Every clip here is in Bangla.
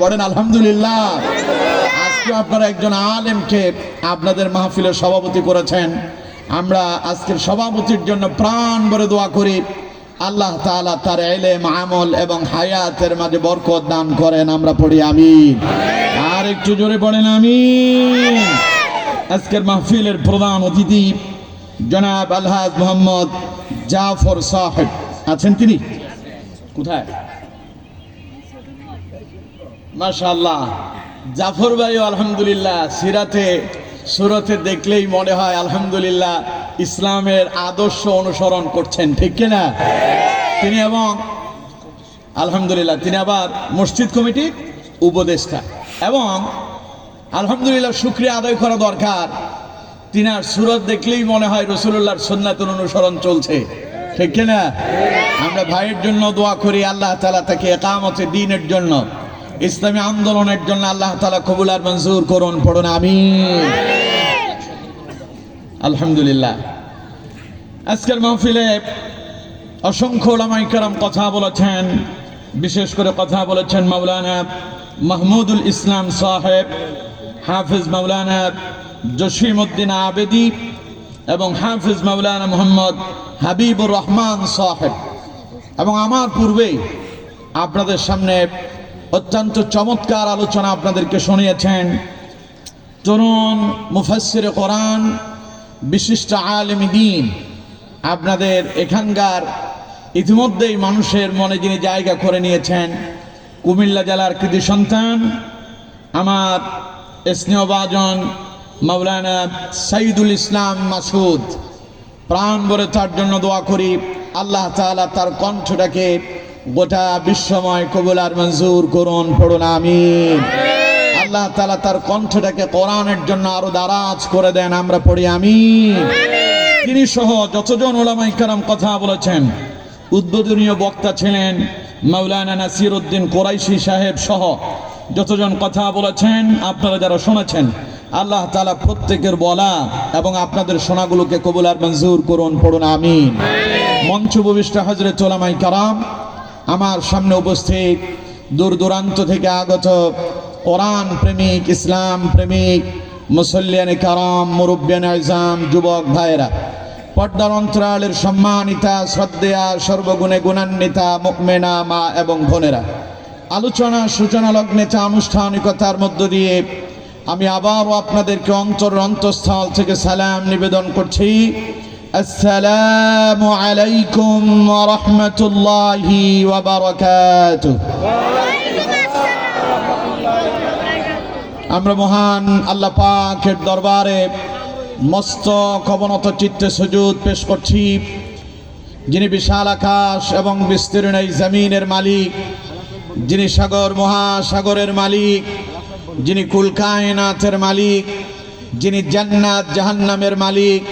পড়েন আলহামদুলিল্লাহ। আজকে আপনারা একজন আলেমকে আপনাদের মাহফিলের সভাপতি করেছেন। আমরা আজকের সভাপতির জন্য প্রাণ ভরে দোয়া করি, আল্লাহ তাআলা তার ইলম, আমল এবং হায়াতের মাঝে বরকত দান করেন। আমরা পড়ি আমিন। আর একটু জোরে পড়েন আমিন। আজকের মাহফিলের প্রধান অতিথি জনাব আলহাজ মোহাম্মদ জাফর সাহেব আছেন। তিনি কোথায়? মাশাআল্লাহ, জাফর ভাই আলহামদুলিল্লাহ সুরতে দেখলেই মনে হয় আলহামদুলিল্লাহ ইসলামের আদর্শ অনুসরণ করছেন, ঠিক কিনা? তিনি এবং আলহামদুলিল্লাহ তিনি আবার মসজিদ কমিটির উপদেষ্টা, এবং আলহামদুলিল্লাহ শুকরিয়া আদায় করা দরকার। তিনার সুরত দেখলেই মনে হয় রাসূলুল্লাহর সুন্নাতের অনুসরণ চলছে, ঠিক কিনা? আমরা ভাইয়ের জন্য দোয়া করি, আল্লাহ তাআলা তাকে ইকামতে দ্বীনের জন্য, ইসলামী আন্দোলনের জন্য আল্লাহ তাআলা কবুল আর মঞ্জুর করুন। পড়ুন আমিন। আলহামদুলিল্লাহ। আজকের মাহফিলে অসংখ্য উলামায়ে কেরাম কথা বলেছেন। বিশেষ করে কথা বলেছেন মাওলানা মাহমুদুল ইসলাম সাহেব, হাফিজ মাওলানা জসিমউদ্দিন আবেদি এবং হাফিজ মাওলানা মোহাম্মদ হাবিবুর রহমান সাহেব। এবং আমার পূর্বেই আপনাদের সামনে অত্যন্ত চমৎকার আলোচনা আপনাদেরকে শুনিয়েছেন তরুণ মুফাসসিরে কোরআন, বিশিষ্ট আলেম দ্বীন, আপনাদের এখানকার ইতিমধ্যেই মানুষের মনে যিনি জায়গা করে নিয়েছেন, কুমিল্লা জেলার কৃতি সন্তান আমার স্নেহভাজন মাওলানা সাইদুল ইসলাম মাসুদ। প্রাণ ভরে তার জন্য দোয়া করি, আল্লাহ তাআলা তার কণ্ঠটাকে গোটা বিশ্বময় কবুল আর মঞ্জুর করুন। পড়ুন আমিন। আল্লাহ তাআলা তার কণ্ঠটাকে কোরআনের জন্য আরো দারাজ করে দেন। আমরা পড়ি আমিন। তিনি সহ যতজন উলামায়ে কেরাম কথা বলেছেন, উদ্বোধনীয় বক্তা ছিলেন মাওলানা নাসির উদ্দিন কোরাইশি সাহেব সহ যতজন কথা বলেছেন, আপনারা যারা শুনেছেন, আল্লাহ তাআলা প্রত্যেকের বলা এবং আপনাদের শোনাগুলোকে কবুল আর মঞ্জুর করুন। পড়ুন আমিন। মঞ্চ উপবিষ্ট হযরত উলামায়ে কেরাম, আমার সামনে উপস্থিত দূর দূরান্ত থেকে আগত কোরআন প্রেমিক, ইসলাম প্রেমিক, মুসল্লিয়ানে কারাম, মুরব্বিয়ানে আযম, যুবক ভাইরা, পর্দার অন্তরালের সম্মানিতা, শ্রদ্ধেয়া, সর্বগুণে গুণান্বিতা মুমিনা মা এবং বোনেরা, আলোচনা সূচনা লগ্নে আনুষ্ঠানিকতার মধ্য দিয়ে আমি আবারও আপনাদেরকে অন্তঃস্থল থেকে সালাম নিবেদন করছি। আসসালামু আলাইকুম ওয়া রাহমাতুল্লাহি ওয়া বারাকাতুহু। আমরা মহান আল্লাহ পাকের দরবারে মস্তক অবনত চিত্তে সুজুদ পেশ করছি, যিনি বিশাল আকাশ এবং বিস্তীর্ণ এই জমিনের মালিক, যিনি সাগর মহাসাগরের মালিক, যিনি কুল কায়নাতের মালিক, যিনি জান্নাত জাহান্নামের মালিক,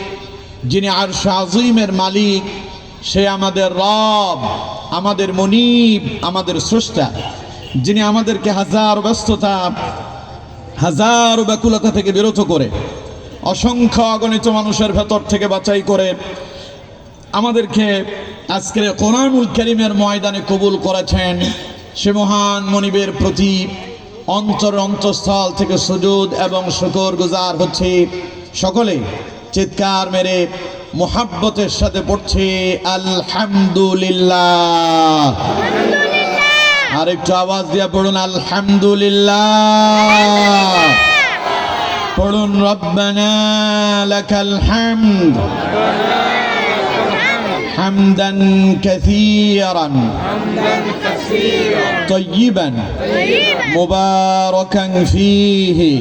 যিনি আরশ আযীমের মালিক। সে আমাদের রব, আমাদের মুনিব, আমাদের স্রষ্টা, যিনি আমাদেরকে হাজার ব্যস্ততা, হাজার ব্যাকুলতা থেকে বিরত করে, অসংখ্য অগণিত মানুষের ভেতর থেকে বাছাই করে আমাদেরকে আজকের কোরআনুল কারীমের ময়দানে কবুল করেছেন। সে মহান মুনিবের প্রতি অন্তঃস্থল থেকে সুজুদ এবং শুকর গুজার হচ্ছে। সকলে চিৎকার মেরে মুহাব্বতের সাথে পড়ছে আলহামদুলিল্লাহ। আর একটু আওয়াজ দিয়ে পড়ুন আলহামদুলিল্লাহ। পড়ুন রব্বানা লাকাল হামদ হামদান কাসীরান তাইয়িবান মুবারাকান ফীহি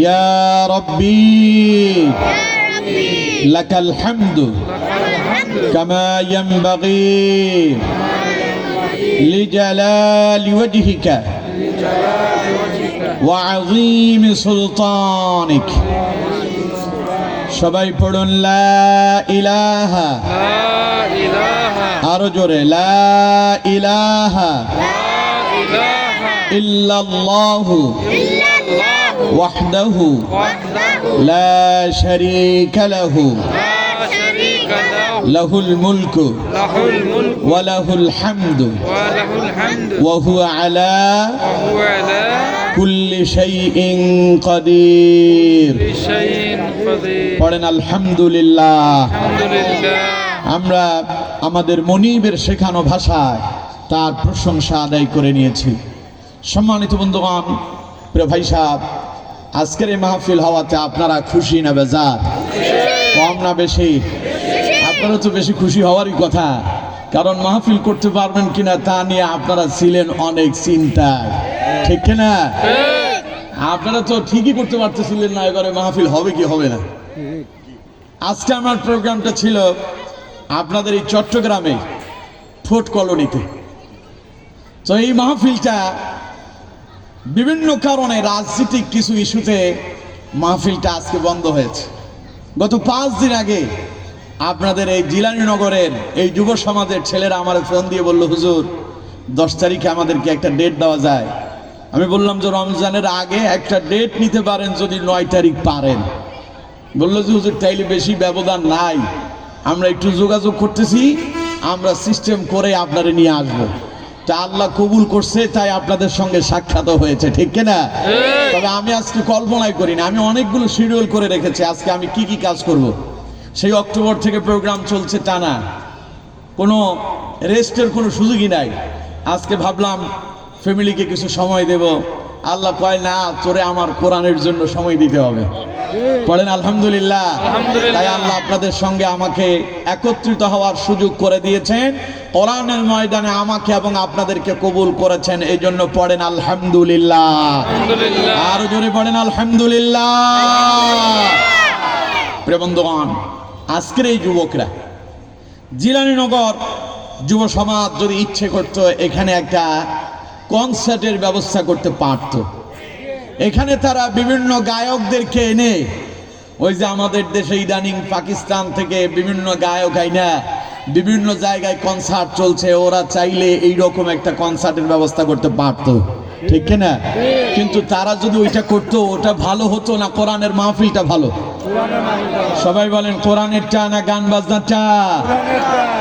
ইয়া রাব্বি লাকাল হামদু কামা ইয়ানবাগী লিজালালি ওয়াজহিকা ওয়া আযীমি সুলতানিক। সবাই পড়ুন লা ইলাহা, আরো জোরে লা ইলাহা ইল্লাল্লাহু ওয়াহদাহু লা শারীকা লাহু লাহুল মুলকু ওয়া লাহুল হামদু ওয়া হুয়া আলা কুল্লি শাইইন কাদির। পড়েন আলহামদুলিল্লাহ। আমরা আমাদের মনিবের শেখানো ভাষায় তার প্রশংসা আদায় করে নিয়েছি। সম্মানিত বন্ধুগণ, প্রিয় ভাই সাহেব, আজকের এই মাহফিল হওয়াতে আপনারা খুশি না বেজার? কম না বেশি? আপনারা তো বেশি খুশি হওয়ারই কথা, কারণ মাহফিল করতে পারবেন কিনা তা নিয়ে আপনারা ছিলেন অনেক চিন্তায়, ঠিক কিনা? আপনারা তো ঠিকই করতে পারতেছিলেন না এবারে মাহফিল হবে কি হবে না। আজকে আমার প্রোগ্রামটা ছিল আপনাদের এই চট্টগ্রামে ফোর্ট কলোনিতে। তো এই মাহফিলটা বিভিন্ন কারণে রাজনৈতিক কিছু ইস্যুতে মাহফিলটা আজকে বন্ধ হয়েছে। গত 5 দিন আগে আপনাদের এই জিলানীনগরের এই যুব সমাজের ছেলেরা আমার ফোন দিয়ে বলল, হুজুর 10 তারিখে আমাদেরকে একটা ডেট দেওয়া যায়। আমি বললাম যে রমজানের আগে একটা ডেট নিতে পারেন যদি 9 তারিখ পারেন। বললো যে হুজুর তাইলে বেশি ব্যবধান নাই, আমরা একটু যোগাযোগ করতেছি, আমরা সিস্টেম করে আপনারে নিয়ে আসবো। তা আল্লাহ কবুল করছে, তাই আপনাদের সঙ্গে সাক্ষাৎ হয়েছে, ঠিক কিনা? তবে আমি আজকে কল্পনাই করি না, আমি অনেকগুলো শিডিউল করে রেখেছি আজকে আমি কি কি কাজ করব। সেই অক্টোবর থেকে প্রোগ্রাম চলছে টানা, কোনো রেস্টের কোনো সুযোগই নাই। আজকে ভাবলাম ফ্যামিলিকে কিছু সময় দেব। আল্লাহ কয় না, তোরে আমার কোরআনের জন্য সময় দিতে হবে। পড়েন আলহামদুলিল্লাহ। তাই আল্লাহ আপনাদের সঙ্গে আমাকে একত্রিত হওয়ার সুযোগ করে দিয়েছেন, কোরআনের ময়দানে আমাকে এবং আপনাদেরকে কবুল করেছেন, এই জন্য পড়েন আলহামদুলিল্লাহ। আরো জোরে পড়েন আলহামদুলিল্লাহ। প্রিয় বন্ধুগণ, আজকের এই যুবকরা জিলানীনগর যুব সমাজ যদি ইচ্ছে করত এখানে একটা কনসার্টের ব্যবস্থা করতে পারত। এখানে তারা বিভিন্ন গায়কদেরকে এনে, ওই যে আমাদের দেশে ইদানিং পাকিস্তান থেকে বিভিন্ন গায়ক আইনা বিভিন্ন জায়গায় কনসার্ট চলছে, ওরা চাইলে এইরকম একটা কনসার্টের ব্যবস্থা করতে পারত, ঠিক কিনা? কিন্তু তারা যদি ওইটা করতো ওটা ভালো হতো না, কোরআনের মাহফিলটা ভালো? সবাই বলেন কোরআনেরটা না গান বাজনাটা?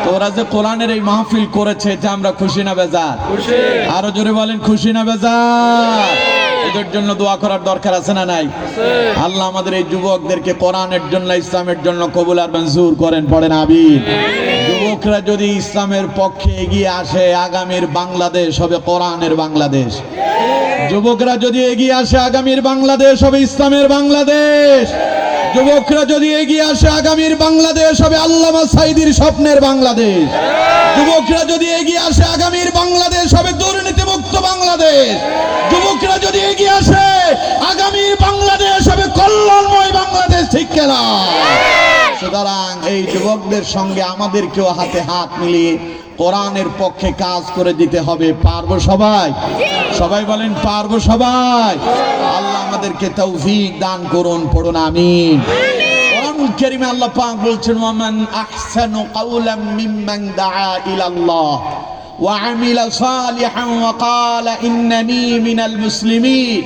তো ওরা যে কোরআনের এই মাহফিল করেছে এটা আমরা খুশি না বেজার? আরো জোরে বলেন খুশি না বেজার? এদের জন্য দোয়া করার দরকার আছে না নাই? আল্লাহ আমাদের এই যুবকদেরকে কোরআনের জন্য, ইসলামের জন্য কবুল আর মঞ্জুর করেন, পড়েন আমিন। যুবকরা যদি ইসলামের পক্ষে এগিয়ে আসে, আগামীর বাংলাদেশ হবে কোরআনের বাংলাদেশ। যুবকরা যদি এগিয়ে আসে, আগামীর বাংলাদেশ হবে ইসলামের বাংলাদেশ। যুবকরা যদি এগিয়ে আসে, আগামীর বাংলাদেশ হবে আল্লামা সাঈদীর স্বপ্নের বাংলাদেশ। যুবকরা যদি এগিয়ে আসে, আগামীর বাংলাদেশ হবে দুর্নীতিমুক্ত বাংলাদেশ। যুবকরা যদি এগিয়ে আসে, আগামীর বাংলাদেশ হবে কল্যাণময় বাংলাদেশ, ঠিক কিনা? সুতরাং এই যুবকদের সঙ্গে আমাদেরকেও হাতে হাত মিলিয়ে কোরআনের পক্ষে কাজ করে দিতে হবে। পারবো সবাই? সবাই বলেন পারবো সবাই? আল্লাহ আমাদেরকে তৌফিক দান করুন, পড়ুন আমিন। কোরআনুল কারীমে আল্লাহ পাক বলছেন, ওয়ামান আহসানু কাওলাম মিম্মান দাআ ইলাল্লাহ ওয়া আমিলা সালিহান ওয়া ক্বালা ইন্নানী মিনাল মুসলিমিন।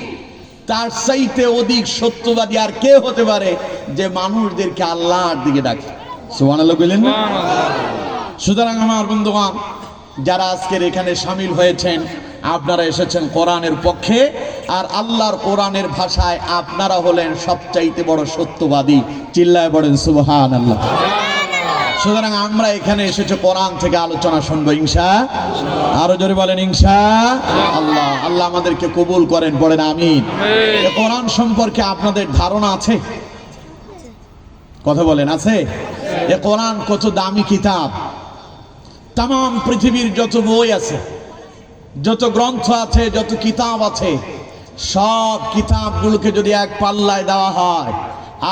তার চাইতে অধিক সত্যবাদী আর কে হতে পারে যে মানুষদেরকে আল্লাহর দিকে ডাকে? সুবহানাল্লাহ বলেন না? সুতরাং আমার বন্ধুগণ, যারা আজকের এখানে শামিল হয়েছেন, আপনারা এসেছেন কোরআনের পক্ষে, আর আল্লাহর কোরআনের ভাষায় আপনারা হলেন সবচাইতে বড় সত্যবাদী। চিল্লায় বলেন সুবহানাল্লাহ। সুতরাং আমরা এখানে এসেছি কোরআন থেকে আলোচনা শুনবো ইনশাআল্লাহ। আরো জোরে বলেন ইনশাআল্লাহ। আল্লাহ আমাদেরকে কবুল করেন, পড়েন আমিন। কোরআন সম্পর্কে আপনাদের ধারণা আছে? কথা বলেন, আছে? এ কোরআন কত দামি কিতাব। তাম পৃথিবীর যত বই আছে, যত গ্রন্থ আছে, যত কিতাব আছে, সব কিতাবগুলোকে যদি এক পাল্লায় দেওয়া হয়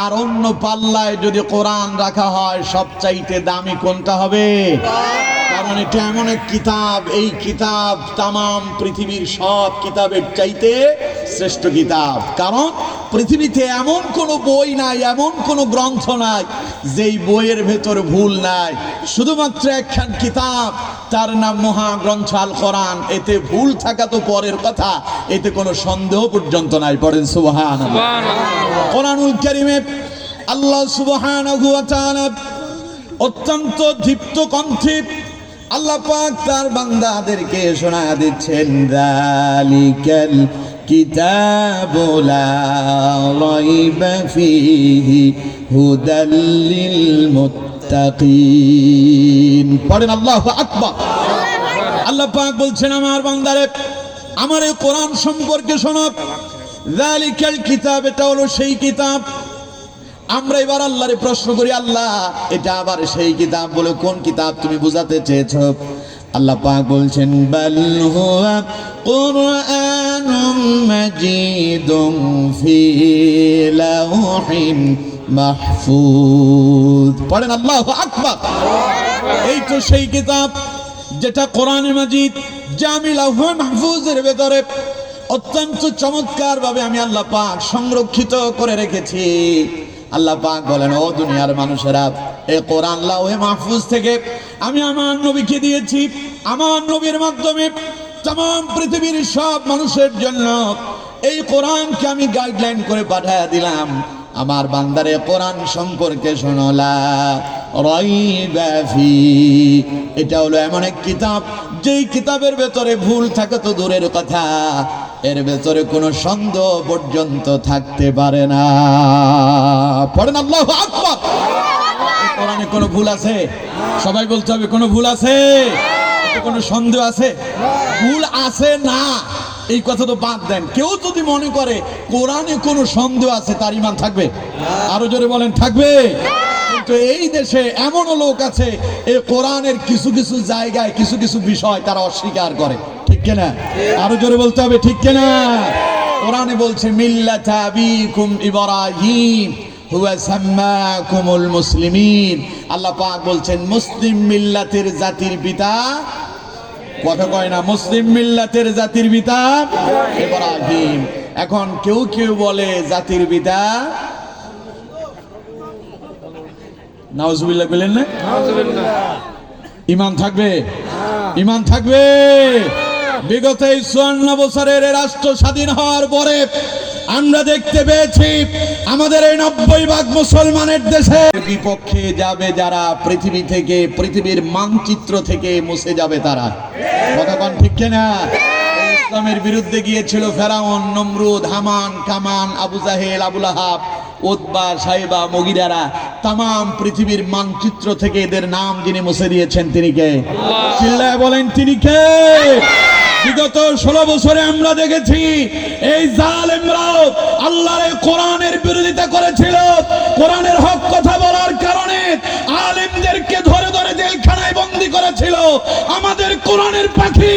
আর অন্য পাল্লায় যদি কোরআন রাখা হয়, সবচাইতে দামি কোনটা হবে? কারণ এটা এমন এক কিতাব, এই কিতাব তাম পৃথিবীর সব কিতাবের চাইতে শ্রেষ্ঠ কিতাব। কারণ পৃথিবীতে এমন কোনো বই নাই, এমন কোনো গ্রন্থ নাই যেই বইয়ের ভেতর ভুল নাই। শুধুমাত্র একখান কিতাব, তার নাম মহাগ্রন্থ আল কোরআন। এতে ভুল থাকা তো পরের কথা, এতে কোনো সন্দেহ পর্যন্ত নাই। পড়েন সুবহানাল্লাহ। কোরআনুল কারীমে আল্লাহ সুবহানাহু ওয়া তাআলা অত্যন্ত দীপ্ত কণ্ঠে আল্লাহ পাক তার বান্দাদেরকে শোনায়া দিচ্ছেন, যালিকাল কিতাবু লা রাইবা ফীহি হুদাল লিল মুত্তাকিন। পড়েন আল্লাহু আকবার। আল্লাহ পাক বলছেন, আমার বান্দারে, আমার এই কোরআন সম্পর্কে শোনো। যালিকাল কিতাব, এটা হলো সেই কিতাব। আমরা এবার আল্লাহরে প্রশ্ন করি, আল্লাহ এটা আবার সেই কিতাব বলে কোন কিতাব তুমি বুঝাতে চেয়েছো? আল্লাহ পাক বলছেন, বাল হুয়া কুরআনুম মাজিদুম ফি লাওহিন মাহফুজ। পড়েন আল্লাহু আকবার। এই তো সেই কিতাব যেটা কোরআনে মাজিদ, যা আমি লাওহে মাহফুজের ভেতরে অত্যন্ত চমৎকার ভাবে আমি আল্লাহ পাক সংরক্ষিত করে রেখেছি। আল্লাহ পাক বলেন, ও দুনিয়ার মানুষেরা, এই কোরআন লাওহে মাহফুজ থেকে আমি আমার নবীকে দিয়েছি। আমার নবীর মাধ্যমে तमाम পৃথিবীর সব মানুষের জন্য এই কোরআনকে আমি গাইডলাইন করে পাঠিয়ে দিলাম। আমার বান্দারে কোরআন সম্পর্কে শোনো, লা রাইবা ফি, এটা হলো এমন এক কিতাব যেই কিতাবের ভেতরে ভুল থাকে তো দূরের কথা, এর ভেতরে কোনো সন্দেহ পর্যন্ত থাকতে পারে না। পড়েন আল্লাহু আকবার। এই কোরআনে কোনো ভুল আছে? সবাই বলতে হবে, কোনো ভুল আছে? কোনো সন্দেহ আছে? ভুল আছে না, এই কথা তো বাদ দেন। কেউ যদি মনে করে কোরআনে কোনো সন্দেহ আছে, তার ঈমান থাকবে? আরো জোরে বলেন, থাকবে? কিন্তু এই দেশে এমনও লোক আছে, এই কোরআনের কিছু কিছু জায়গায় কিছু কিছু বিষয় তারা অস্বীকার করে, ঠিক কিনা? আরো জোরে বলতে হবে, ঠিক কিনা? কোরআনে বলছে, মিল্লাতা আবিকুম ইব্রাহিম হুয়া সাম্মাকুমুল মুসলিমিন। আল্লাহ পাক বলছেন, মুসলিম মিল্লাতের জাতির পিতা, কথা কয় না, মুসলিম মিল্লাতের জাতির পিতা ইব্রাহিম। এখন কেউ কেউ বলে জাতির পিতা, নাউজুবিল্লাহ বলেন না? ঈমান থাকবে? ঈমান থাকবে? বিগত 54 বছরের রাষ্ট্র স্বাধীন হওয়ার পরে আমরা দেখতে পেয়েছি আমাদের এই 90% মুসলমানের দেশে বিপক্ষে যাবে যারা, পৃথিবী থেকে, পৃথিবীর মানচিত্র থেকে মুছে যাবে তারা। কতক্ষণ ঠিক কিনা? ইসলামের বিরুদ্ধে গিয়েছিল ফেরাউন, নমরুদ, হামান, কামান, আবু জাহেল, আবু লাহাব, উতবা, সাইবা, মুগিরারা। তাম পৃথিবীর মানচিত্র থেকে এদের নাম যিনি মুছে দিয়েছেন, তিনি কে? চিল্লায় বলেন, তিনি কে? বিগত 16 বছরে আমরা দেখেছি এই জালেমরাও আল্লাহর কোরআনের বিরোধিতা করেছিল। কোরআনের হক কথা বলার কারণে আলেমদেরকে ধরে ধরে জেলখানায় বন্দী করেছিল। আমাদের কোরআনের পাখি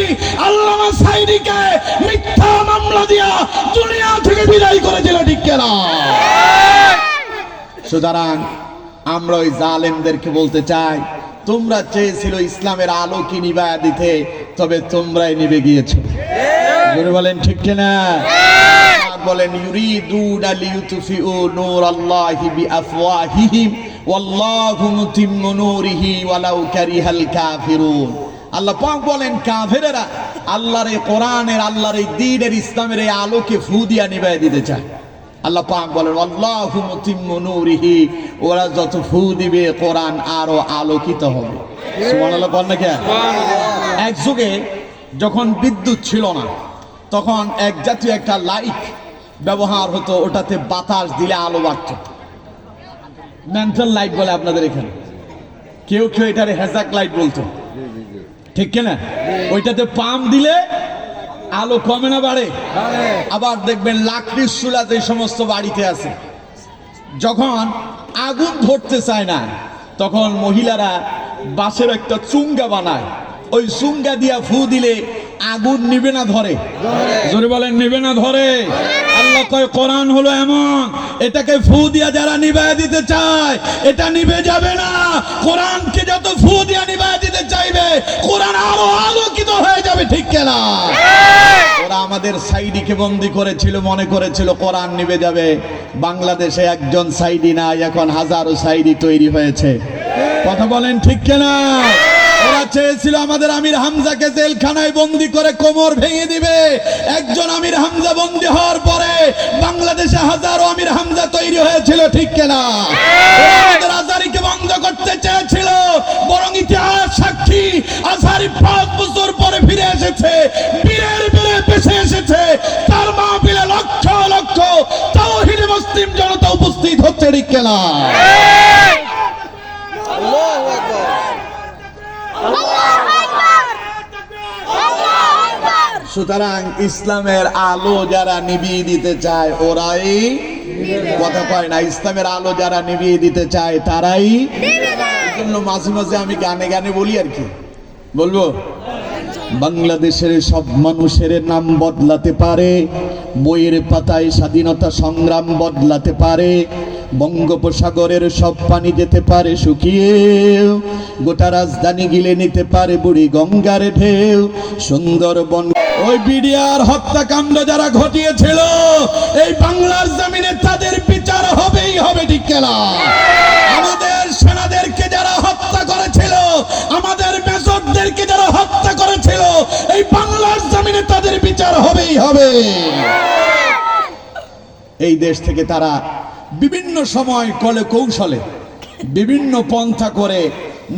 আল্লামা সাঈদীকে মিথ্যা মামলা দিয়া দুনিয়া থেকে বিদায় করেছিল, ঠিক কিনা? সুতরাং আমরা ওই জালেমদেরকে বলতে চাই, তোমরা চেয়েছিল ইসলামের আলো কি নিভায়া দিতে, তবে তোমরাই নিভে গিয়েছো। বলেন ঠিক কিনা? বলেন, ইউরিদুনা লিইউতফিউ নূরাল্লাহি বিআফওয়াহিহিম ওয়াল্লাহু মুতিম্মু নূরিহি ওয়ালাউ কারিহাল কাফিরুন। আল্লাহ পাক বলেন, কাফেরেরা আল্লাহর এই কোরআনের, আল্লাহর এই দ্বীনের, ইসলামের এই আলোকে ফু দিয়া নিভায়া দিতে চায়। আল্লাহ পাক বলেন, আল্লাহু মুতিম্মু নূরিহি, ওরা যত ফু দিবে কোরআন আরো আলোকিত হবে। সুবহানাল্লাহ বলেন না? কে? এক যুগে যখন বিদ্যুৎ ছিল না, তখন এক জাতীয় একটা লাইট ব্যবহার হতো, ওটাতে বাতাস দিলে আলো বাড়ত। ম্যান্টেল লাইট বলে আপনাদের এখানে, কেউ কেউ এটারে হেজাক লাইট বলতো, ঠিক কিনা? ওইটাতে পাম্প দিলে আলো কমে না বাড়ে? আবার দেখবেন লাকড়ির চুলা যে সমস্ত বাড়িতে আছে, যখন আগুন ধরতে চায় না, তখন মহিলারা বাঁশের একটা চুঙ্গা বানায়, ওই চুঙ্গা দিয়া ফু দিলে আগুন নিবে না ধরে? জোরে বলেন, নিবে না ধরে? আল্লাহ কয়, কোরআন হলো এমন, এটাকে ফু দিয়া যারা নিভায় দিতে চায়, এটা নিভে যাবে না। কোরআনকে যত ফু দিয়া নিভায় দিতে চাইবে, কোরআন আরো আলোকিত হয়ে যাবে, ঠিক কিনা? ওরা আমাদের সাইদিকে বন্দী করেছিল, মনে করেছিল কোরআন নিভে যাবে। বাংলাদেশে একজন সাইদি নাই, এখন হাজারো সাইদি তৈরি হয়েছে। কথা বলেন ঠিক কিনা? ওরা চেয়েছিল আমাদের আমির হামজাকে জেলখানায় বন্দি করে কোমর ভেঙে দিবে। একজন আমির হামজা বন্দি হওয়ার পরে বাংলাদেশে হাজারো আমির হামজা তৈরি হয়েছিল, ঠিক কিনা? আমাদের আজারিকে বন্ধ করতে চেয়েছিল, বরং ইতিহাস সাক্ষী আজারি 5 বছর পরে ফিরে এসেছে, বীরের বীরে বেঁচে এসেছে। তার মাহফিলে লক্ষ লক্ষ তাওহীদি মুসলিম জনতা উপস্থিত হচ্ছে, ঠিক কিনা? সুতরাং ইসলামের আলো যারা নিভিয়ে দিতে চায় ওরাই কথা কয় না, ইসলামের আলো যারা নিভিয়ে দিতে চায় তারাই। জন্য মাঝে মাঝে আমি গানে গানে বলি আর কি বলবো, বাংলাদেশের সব মানুষের নাম বদলাতে পারে, বইয়ের পাতায় স্বাধীনতা সংগ্রাম বদলাতে পারে, বঙ্গোপসাগরের সব পানি যেতে পারে শুকিয়ে, গোটা রাজধানী গিলে নিতে পারে বুড়ি গঙ্গার ঢেউ, সুন্দরবন। ওই বিডিআর হত্যাকাণ্ড যারা ঘটিয়েছিল এই বাংলার জমিনে তাদের বিচার হবেই হবে, ঠিক কিনা? আমাদের সেনাদেরকে যারা হত্যা করেছিল, আমাদের মেজরদেরকে যারা হত্যা করেছিল, এই বাংলার জমিনে তাদের বিচার হবেই হবে। এই দেশ থেকে তারা বিভিন্ন সময় কলে কৌশলে বিভিন্ন পন্থা করে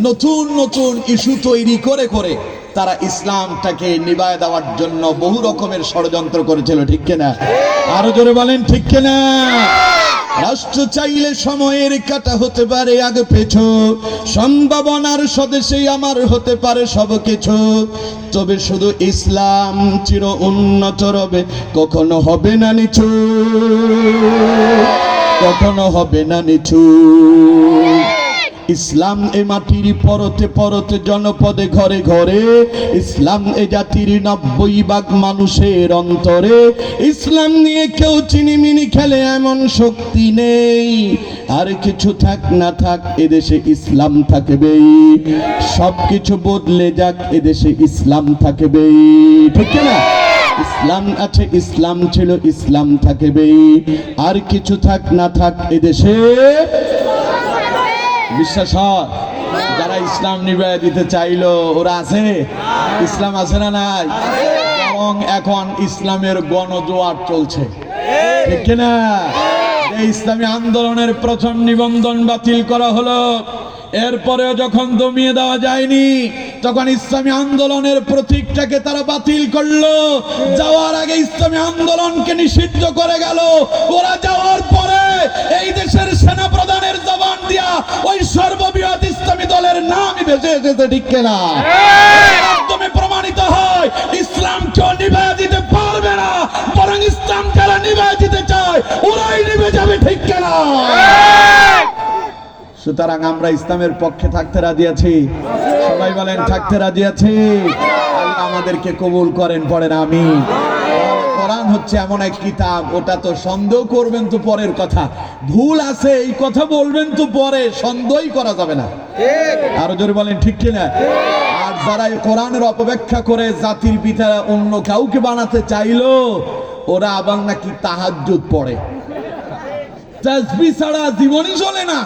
নতুন নতুন ইস্যু তৈরি করে করে তারা ইসলামটাকে নিভায় দেওয়ার জন্য বহু রকমের ষড়যন্ত্র করেছিল, ঠিক কিনা? আরো জোরে বলেন, ঠিক কিনা? রাষ্ট্র চাইলে সময়ের কাটা হতে পারে আগে পেছো, সম্ভাবনার স্বদেশে আমার হতে পারে সব কিছু, তবে শুধু ইসলাম চির উন্নত রবে, কখনো হবে না নিচু, কখনো হবে না নিচু। ইসলাম এ মাটির পরতে পরতে জনপদে ঘরে ঘরে, ইসলাম এ জাতির 90% মানুষের অন্তরে, ইসলাম নিয়ে কেউ চিনিমিনি খেলে এমন শক্তি নেই, আর কিছু থাক না থাক এদেশে ইসলাম থাকবেই, সবকিছু বদলে যাক এদেশে ইসলাম থাকবেই, ঠিক না? ইসলাম আছে, ইসলাম ছিল, ইসলাম থাকবেই, আর কিছু থাক না থাক এদেশে। বিশ্বাস হয়? যারা ইসলাম নিভায় দিতে চাইলো ওরা আছে? ইসলাম আছে না নাই? এবং এখন ইসলামের গণজোয়ার চলছে, ঠিক কিনা? এই ইসলামী আন্দোলনের প্রথম নিবন্ধন বাতিল করা হলো, এরপরেও যখন দমিয়ে দেওয়া যায়নি তখন ইসলামী আন্দোলনের প্রতীকটাকে তারা বাতিল করলো। যাওয়ার আগে ইসলামী আন্দোলনকে নিষিদ্ধ করে গেল। ওরা যাওয়ার পরে এই দেশের সেনা প্রধানের জবান দিয়া ওই সর্ববৃহৎ ইসলামী দলের নামই ভেসে এসেছে, ঠিক কিনা? মাধ্যমে প্রমাণিত হয় ইসলাম কেউ নিভায় দিতে পারবে না, বরং ইসলাম যারা নিভায় দিতে চায় ওরাই নিভে যাবে, ঠিক কিনা? সুতরাং আমরা ইসলামের পক্ষে থাকতে রাজি আছি, সবাই বলেন থাকতে রাজি আছি। আল্লাহ আমাদেরকে কবুল করেন, পড়েন আমিন। কোরআন হচ্ছে এমন এক কিতাব, ওটা তো সন্দেহ করবেন তো পরের কথা, ভুল আছে এই কথা বলবেন তো পরে, সন্দেহই করা যাবে না। আরো জোরে বলেন ঠিক কিনা? আর যারা এই কোরআনের অপব্যাখ্যা করে জাতির পিতা অন্য কাউকে বানাতে চাইলো, ওরা আবার নাকি তাহাজ্জুদ পড়ে, তাসবিহ ছাড়া জীবনই চলে না।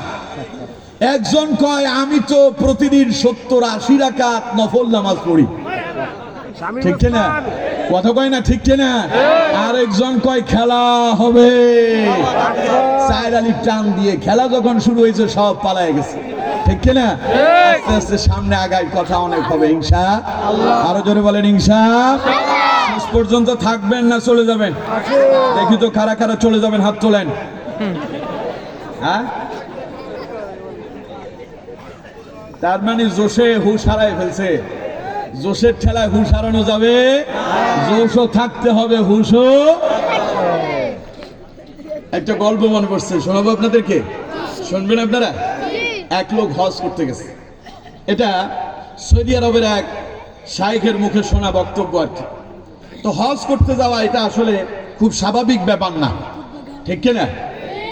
একজন কয় আমি তো প্রতিদিন 70-80 রাকাত নফল নামাজ পড়ি, ঠিক কিনা? কথা কয় না, ঠিক কিনা? আর একজন কয় খেলা হবে, সাইর আলী টান দিয়ে খেলা যখন শুরু হয়েছে সব পালায় গেছে, ঠিক কিনা? আস্তে আস্তে সামনে আগায়, কথা অনেক হবে ইনশাআল্লাহ। আরো জোরে বলেন ইনশাআল্লাহ। শেষ পর্যন্ত থাকবেন না চলে যাবেন? দেখি তো কারা কারা চলে যাবেন, হাত তোলেন। হ্যাঁ, তার মানে জোশে হুশ হারায় ফেলছে। জোশের ঠেলায় হুশ হারানো যাবে? জোশও থাকতে হবে, হুশও। একটা গল্প মনে পড়ছে, শোনাবো আপনাদেরকে, শুনবেন আপনারা? এক লোক হজ করতে গেছে, এটা সৌদি আরবের এক শাইখের মুখে শোনা বক্তব্য আর কি। তো হজ করতে যাওয়া এটা আসলে খুব স্বাভাবিক ব্যাপার না, ঠিক কিনা?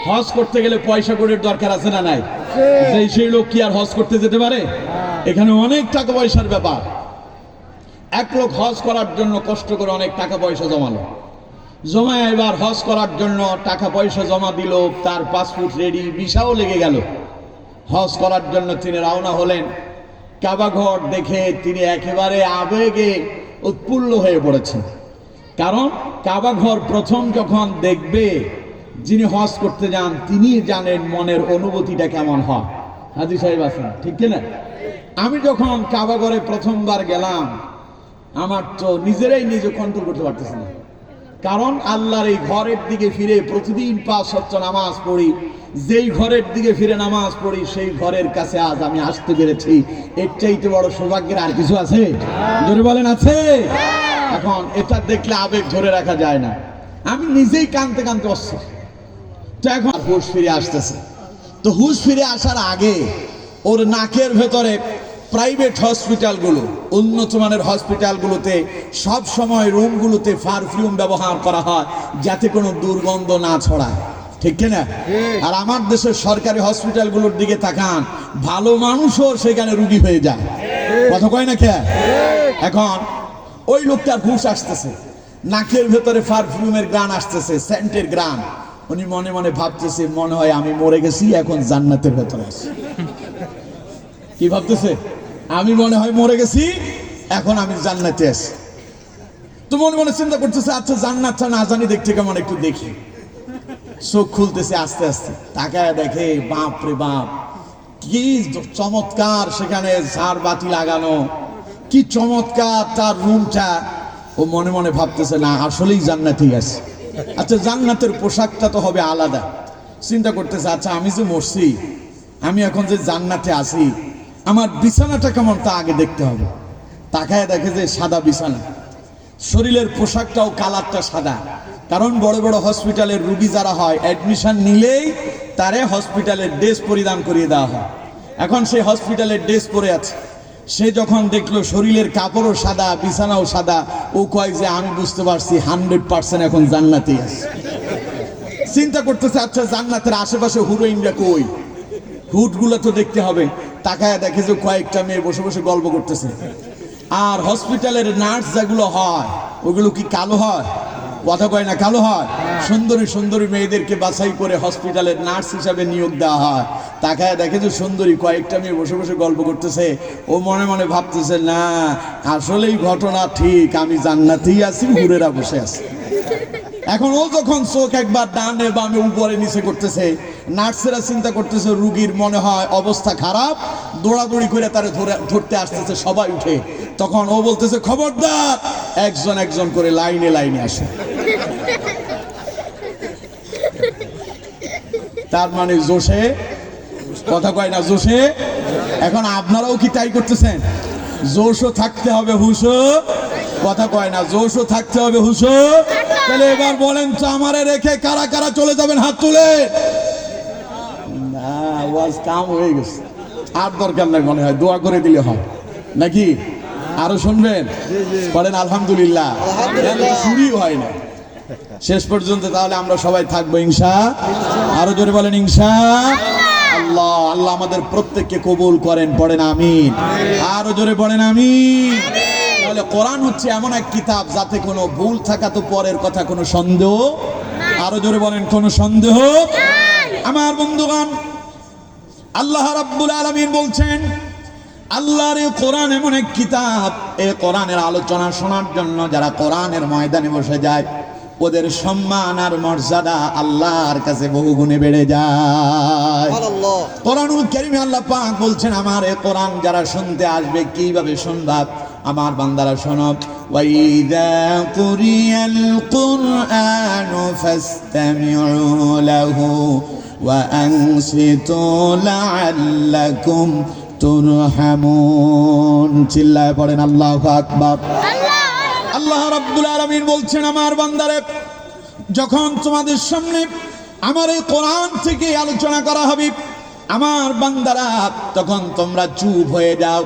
হজ করতে গেলে পয়সা কড়ির দরকার আছে না নাই? সেই লোক কি আর হজ করতে যেতে পারে? এখানে অনেক টাকা পয়সার ব্যাপার। এক লোক হজ করার জন্য কষ্ট করে অনেক টাকা পয়সা জমালো, জমায় এবার হজ করার জন্য টাকা পয়সা জমা দিল, তার পাসপোর্ট রেডি, ভিসাও লেগে গেল। হজ করার জন্য তিনি রওনা হলেন। কাবা ঘর দেখে তিনি একেবারে আবেগে উৎফুল্ল হয়ে পড়েছেন। কারণ কাবা ঘর প্রথম যখন দেখবে, যিনি হজ করতে যান তিনি জানেন মনের অনুভূতিটা কেমন হয়। হাজী সাহেব আছেন, ঠিক কিনা? আমি যখন কাবা ঘরে প্রথমবার গেলাম, আমার তো নিজেরাই নিজে কন্ট্রোল করতে পারতেছি না। কারণ আল্লাহর এই ঘরের দিকে ফিরে প্রতিদিন ৫ ওয়াক্ত নামাজ পড়ি, যেই ঘরের দিকে ফিরে নামাজ পড়ি সেই ঘরের কাছে আজ আমি আসতে পেরেছি। এর চাইতে বড় সৌভাগ্যের আর কিছু আছে? জোরে বলেন, আছে? এখন এটা দেখলে আবেগ ধরে রাখা যায় না। আমি নিজেই কাঁদতে কাঁদতে অস্থির। তো এখন হুঁশ ফিরে আসতেছে। তো হুঁশ ফিরে আসার আগে ওর নাকের ভেতরে প্রাইভেট হসপিটালগুলো, উন্নত মানের হসপিটালগুলোতে সব সময় রুমগুলোতে পারফিউম ব্যবহার করা হয় যাতে কোনো দুর্গন্ধ না ছড়ায়, ঠিক কিনা? আর আমার দেশের সরকারি হসপিটালগুলোর দিকে তাকান, ভালো মানুষও সেখানে রুগী হয়ে যায়। কথা কয় না কে? এখন ওই লোকটার হুঁশ আসতেছে, নাকের ভেতরে পারফিউমের গ্রান আসতেছে, সেন্টের গ্রান। উনি মনে মনে ভাবতেছে, মনে হয় আমি মরে গেছি, এখন জান্নাতের ভেতরে আছি। কি ভাবতেছে? আমি মনে হয় মরে গেছি, এখন আমি জান্নাতে আছি। তো মনে মনে চিন্তা করতেছে, আচ্ছা জান্নাতটা না জানি দেখতে কেমন, একটু দেখি। চোখ খুলতেছে আস্তে আস্তে, তাকায় দেখে বাপ রে বাপ, কি চমৎকার সেখানে ঝাড়বাতি লাগানো, কি চমৎকার তার রুমটা। ও মনে মনে ভাবতেছে, না আসলেই জান্নাতেই আছে। আচ্ছা জান্নাতের পোশাকটা তো হবে আলাদা। চিন্তা করতেছে, আচ্ছা আমি যে মরছি, আমি এখন যে জান্নাতে আছি, আমার বিছানাটা কেমন তা আগে দেখতে হবে। তাকায় দেখে যে সাদা বিছানা, শরীরের পোশাকটাও কালারটা সাদা। কারণ বড় বড় হসপিটালের রুগী যারা হয়, অ্যাডমিশন নিলেই তারে হসপিটালের ড্রেস পরিধান করিয়ে দেওয়া হয়। এখন সে হসপিটালের ড্রেস পরে আছে। সে যখন দেখলো শরীরের কাপড়ও সাদা, বিছানাও সাদা, ও কয় যে আমি বুঝতে পারছি 100% এখন জান্নাতেই আছে। চিন্তা করতেছে, আচ্ছা জান্নাতের আশেপাশে হিরোইনরা কই, হুটগুলো তো দেখতে হবে। তাকায় দেখে যে কয়েকটা মেয়ে বসে বসে গল্প করতেছে। আর হসপিটালের নার্স যেগুলো হয়, ওগুলো কি কালো হয়? কথা কয় না, কালো হয়। সুন্দরী সুন্দরী মেয়েদেরকে বাছাই করে হসপিটালের নার্স হিসাবে নিয়োগ দেওয়া হয়। তাকায় দেখে যে সুন্দরী কয়েকটা মেয়ে বসে বসে গল্প করতেছে। ও মনে মনে ভাবতেছে, না আসলেই ঘটনা ঠিক, আমি জান্নাতেই আছি, হুরেরা বসে আছে। এখন ও যখন চোখ একবার ডানে বামে উপরে নিচে করতেছে, নার্সেরা চিন্তা করতেছে রুগীর মনে হয় অবস্থা খারাপ, দৌড়াদৌড়ি করে তারে ধরতে আসতেছে সবাই উঠে। তখন ও বলতেছে, খবরদার, একজন একজন করে লাইনে লাইনে আসে। তার মানে জোশে, কথা কয় না, জোশে। এখন আপনারাও কি তাই করতেছেন? জোশও থাকতে হবে, হুশও, কথা কয় না, জোশও থাকতে হবে, হুশও। তাহলে এবার বলেন তো, আমারে রেখে কারা কারা চলে যাবেন, হাত তুলে। না, ওয়াজ কাম হয়ে গেছে, আর দরকার নাই মনে হয়, দোয়া করে দিলে হয় নাকি? আরো শুনবেন? বলেন আলহামদুলিল্লাহ। শুরুই হয় না শেষ পর্যন্ত। তাহলে আমরা সবাই থাকবো ইনশাআল্লাহ। আরো জোরে বলেন ইনশাআল্লাহ। আল্লাহ আমাদের প্রত্যেককে কবুল করেন, পড়েন আমিন। আরো জোরে পড়েন আমিন। তাহলে কোরআন হচ্ছে এমন এক কিতাব যাতে কোনো ভুল থাকা তো পরের কথা, কোনো সন্দেহ, আরো জোরে বলেন, কোনো সন্দেহ। আমার বন্ধুগণ, আল্লাহ রাব্বুল আলামিন বলছেন, আল্লাহর এই কোরআন এমন এক কিতাব, এই কোরআনের আলোচনা শোনার জন্য যারা কোরআনের ময়দানে বসে যায়, ওদের সম্মান আর মর্যাদা আল্লাহর কাছে বহুগুণে বেড়ে যায়। কোরআনুল কারীমে আল্লাহ পাক বলছেন, আমার এই কোরআন যারা শুনতে আসবে, কিভাবে শুনবা? আমার বান্দারা শোনো, ওয়াইদা কুরিয়াল কুরআনু ফাসতামিউ লাহু ওয়া আনসিতু লাআল্লাকুম তুরহামুন। চিল্লায় পড়েন আল্লাহু আকবার। আল্লাহ রাব্বুল আলামিন বলছেন, আমার বান্দারে, যখন তোমাদের সামনে আমার এই কোরআন থেকে আলোচনা করা হবে, আমার বান্দারা, তখন তোমরা চুপ হয়ে যাও,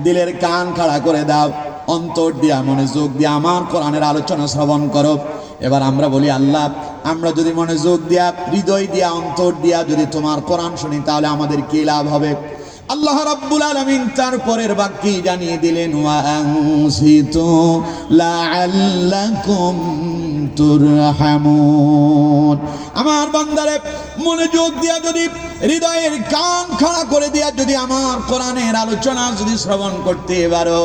দিলের কান খাড়া করে দাও, অন্তর দিয়া মনোযোগ দিয়া আমার কোরআনের আলোচনা শ্রবণ করো। এবার আমরা বলি, আল্লাহ, আমরা যদি মনোযোগ দিয়া, হৃদয় দিয়া, অন্তর দিয়া যদি তোমার কোরআন শুনি, তাহলে আমাদের কি লাভ হবে? আল্লাহ রাব্বুল আলামিন তারপরের বাক্যে জানিয়ে দিলেন, ওয়া আনসিতু লাআল্লাকুম তুরহামুন। আমার বান্দারে মনোযোগ দিয়া যদি, হৃদয়ের কান খাড়া করে দিয়া যদি আমার কোরআনের আলোচনা যদি শ্রবণ করতে পারো,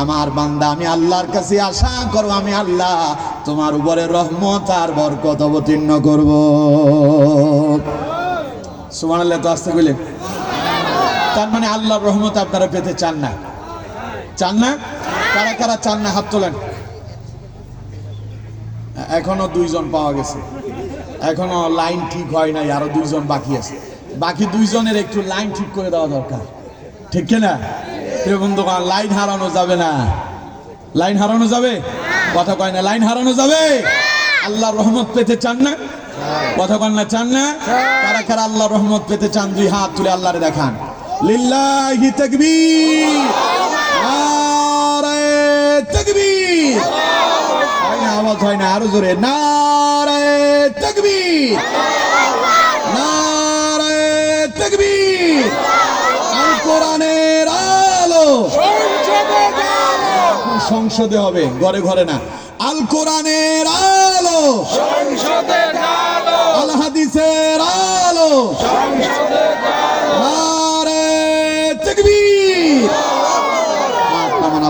আমার বান্দা আমি আল্লাহর কাছে আশা করো, আমি আল্লাহ তোমার উপরে রহমত আর বরকত অবতীর্ণ করব। সুবহানাল্লাহ। তো আসতে বললেন, তার মানে আল্লাহর রহমত আপনারা পেতে চান না? চান না? কারা কারা চান না হাত তোলেন। এখনো 2 জন পাওয়া গেছে, এখনো লাইন ঠিক হয় নাই, আরো 2 জন বাকি আছে। বাকি 2 জনের একটু লাইন ঠিক করে দেওয়া দরকার, ঠিক কিনা? প্রিয় বন্ধুগণ, লাইন হারানো যাবে না। লাইন হারানো যাবে? কথা কয় না। লাইন হারানো যাবে? আল্লাহর রহমত পেতে চান না? কথা কয় না, চান না? কারা কারা আল্লাহর রহমত পেতে চান 2 হাত তুলে আল্লাহরে দেখান। লিল্লাহি তাকবীর, নারে তাকবীর। হয় না, আওয়াজ হয় না, আরো জোরে নারে তাকবীর, নারে তাকবীর। আল কোরআনের আলো সংসদে হবে, ঘরে ঘরে না। আল কোরআনের আলো সংসদে, আল হাদিসের আলো সংসদে, নারে তাকবীর।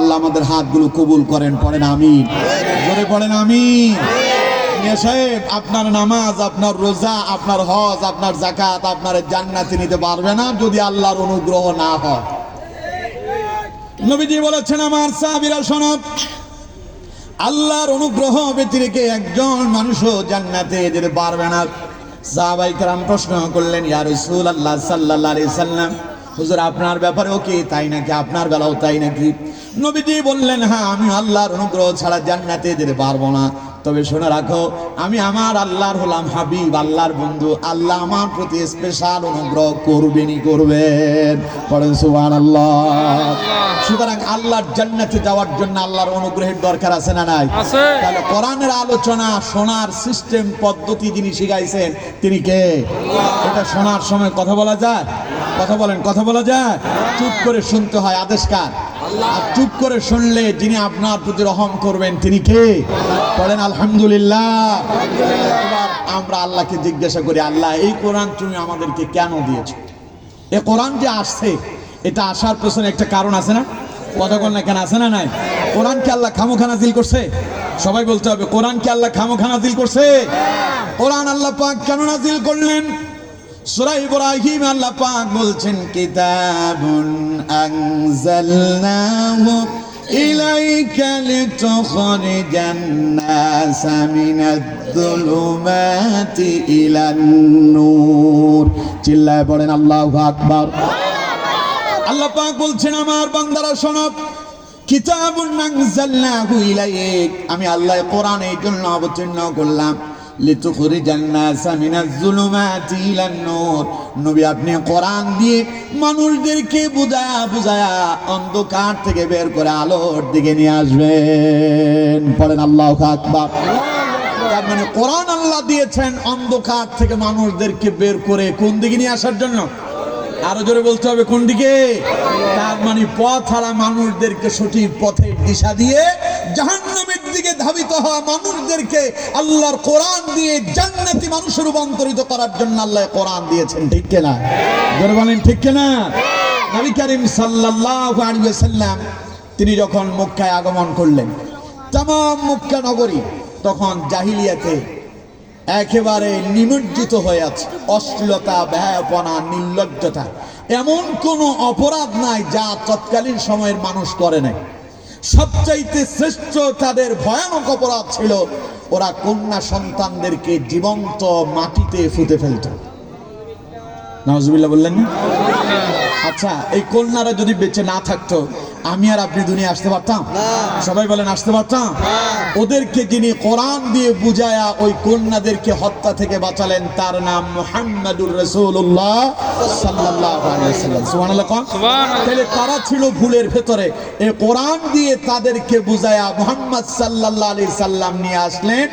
আল্লাহ আমাদের হাতগুলো কবুল করেন, পড়েন আমিন, জোরে পড়েন আমিন। মিয়া সাহেব, আপনার নামাজ, আপনার রোজা, আপনার হজ, আপনার যাকাত আপনার জান্নাতে নিতে পারবে না যদি আল্লাহর অনুগ্রহ না হয়। নবীজি বলেছেন, আমার সাহাবীরা শোনো, আল্লাহর অনুগ্রহ ব্যতিরেকে একজন মানুষও জান্নাতে যেতে পারবে না। সাহাবায়ে কেরাম প্রশ্ন করলেন, ইয়া রাসূলুল্লাহ সাল্লাল্লাহু আলাইহি সাল্লাম, হুজুর আপনার ব্যাপারেও কি তাই নাকি? আপনার বেলাও তাই নাকি? নবীজি বললেন, হ্যাঁ, আমি আল্লাহর অনুগ্রহ ছাড়া জান্নাতে যেতে পারবো না। তবে শুনে রাখো, আমি আমার আল্লাহর হলাম হাবিব, আল্লাহর বন্ধু। আল্লাহ আমার প্রতি স্পেশাল অনুগ্রহ করবেনই করবেন। পড়েন সুবহানাল্লাহ। সুতরাং আল্লাহর জান্নাতে যাওয়ার জন্য আল্লাহর অনুগ্রহের দরকার আছে না নাই? তাহলে কোরআনের আলোচনা শোনার সিস্টেম পদ্ধতি যিনি শিখাইছেন তিনি কে? এটা শোনার সময় কথা বলা যায়? কথা বলেন, কথা বলা যায়? চুপ করে শুনতে হয়, আদেশ কার? আর চুপ করে শুনলে যিনি আপনার প্রতি রহম করবেন তিনি কে? পড়েন আলহামদুলিল্লাহ। এবার আমরা আল্লাহকে জিজ্ঞাসা করি, আল্লাহ এই কোরআন তুমি আমাদেরকে কেন দিয়েছো? এই কোরআন যে আসছে, এটা আসার পেছনে একটা কারণ আছে না? কথা বল না, কেন আছে না নাই? কোরআন কি আল্লাহ খামোখা নাজিল করছে? সবাই বলতে হবে, কোরআন কি আল্লাহ খামোখা নাজিল করছে? কোরআন আল্লাহ পাক কেন নাজিল করলেন? সূরা ইব্রাহিম আল্লাহ পাক বলছেন, কিতাবুন আনজালনাহু ইলাইকা লিতুখরিজান নাসা মিনাজ-যুলুমাতি ইলান-নূর। চিল্লায় পড়েন আল্লাহু আকবার। আল্লাহ পাক বলছেন, আমার বান্দারা শোনো, কিতাবুন আনজালনাহু ইলাইক, আমি আল্লাহ কোরআন এই জন্য অবতীর্ণ করলাম, লিতুখরিজান নাসা মিনাজ-যুলুমাতি ইলান-নূর। নবী আপনি কোরআন দিয়ে মানুষদেরকে বুঝায়া অন্ধকার থেকে বের করে আলোর দিকে নিয়ে আসবেন। পড়েন আল্লাহু আকবার। তার মানে কোরআন আল্লাহ দিয়েছেন অন্ধকার থেকে মানুষদেরকে বের করে কোন দিকে নিয়ে আসার জন্য? আরো জোরে বলতে হবে, কোন দিকে? তার মানে পথ হারা মানুষদেরকে সঠিক পথের দিশা দিয়ে জাহান্নামের দিকে ধাবিত হওয়া মানুষদেরকে আল্লাহর কোরআন দিয়ে জান্নাতি মানুষে রূপান্তরিত করার জন্য আল্লাহ কোরআন দিয়েছেন, ঠিক কিনা? জোরে বলেন ঠিক কিনা? নবী করিম সাল্লাল্লাহু আলাইহি ওয়াসাল্লাম তিনি যখন মক্কায় আগমন করলেন, तमाम মক্কা নগরী তখন জাহিলিয়াতে একেবারে নিমজ্জিত হয়ে আছে। অশ্লীলতা, ব্যয়াপনা, নির্লজ্জতা, এমন কোনো অপরাধ নাই যা তৎকালীন সময়ের মানুষ করে নাই। সবচাইতে শ্রেষ্ঠ তাদের ভয়ানক অপরাধ ছিল ওরা কন্যা সন্তানদেরকে জীবন্ত মাটিতে পুঁতে ফেলত। নাউজুবিল্লাহ বললেন না? আচ্ছা, এই কন্যারা যদি বেঁচে না থাকতো আমি আর আপনি দুনিয়া আসতে পারতাম? সবাই বলেন আসতে পারতাম? ওদেরকে যিনি কোরআন দিয়ে বুঝায়া ওই কন্যাদেরকে হত্যা থেকে বাঁচালেন তার নাম মুহাম্মাদুর রাসূলুল্লাহ সাল্লাল্লাহু আলাইহি ওয়াসাল্লাম। সুবহানাল্লাহ। তাহলে তারা ছিল ভুলের ভেতরে, এই কোরআন দিয়ে তাদেরকে বুঝায়া মুহাম্মদ সাল্লাল্লাহু আলাইহি সাল্লাম নিয়ে আসলেন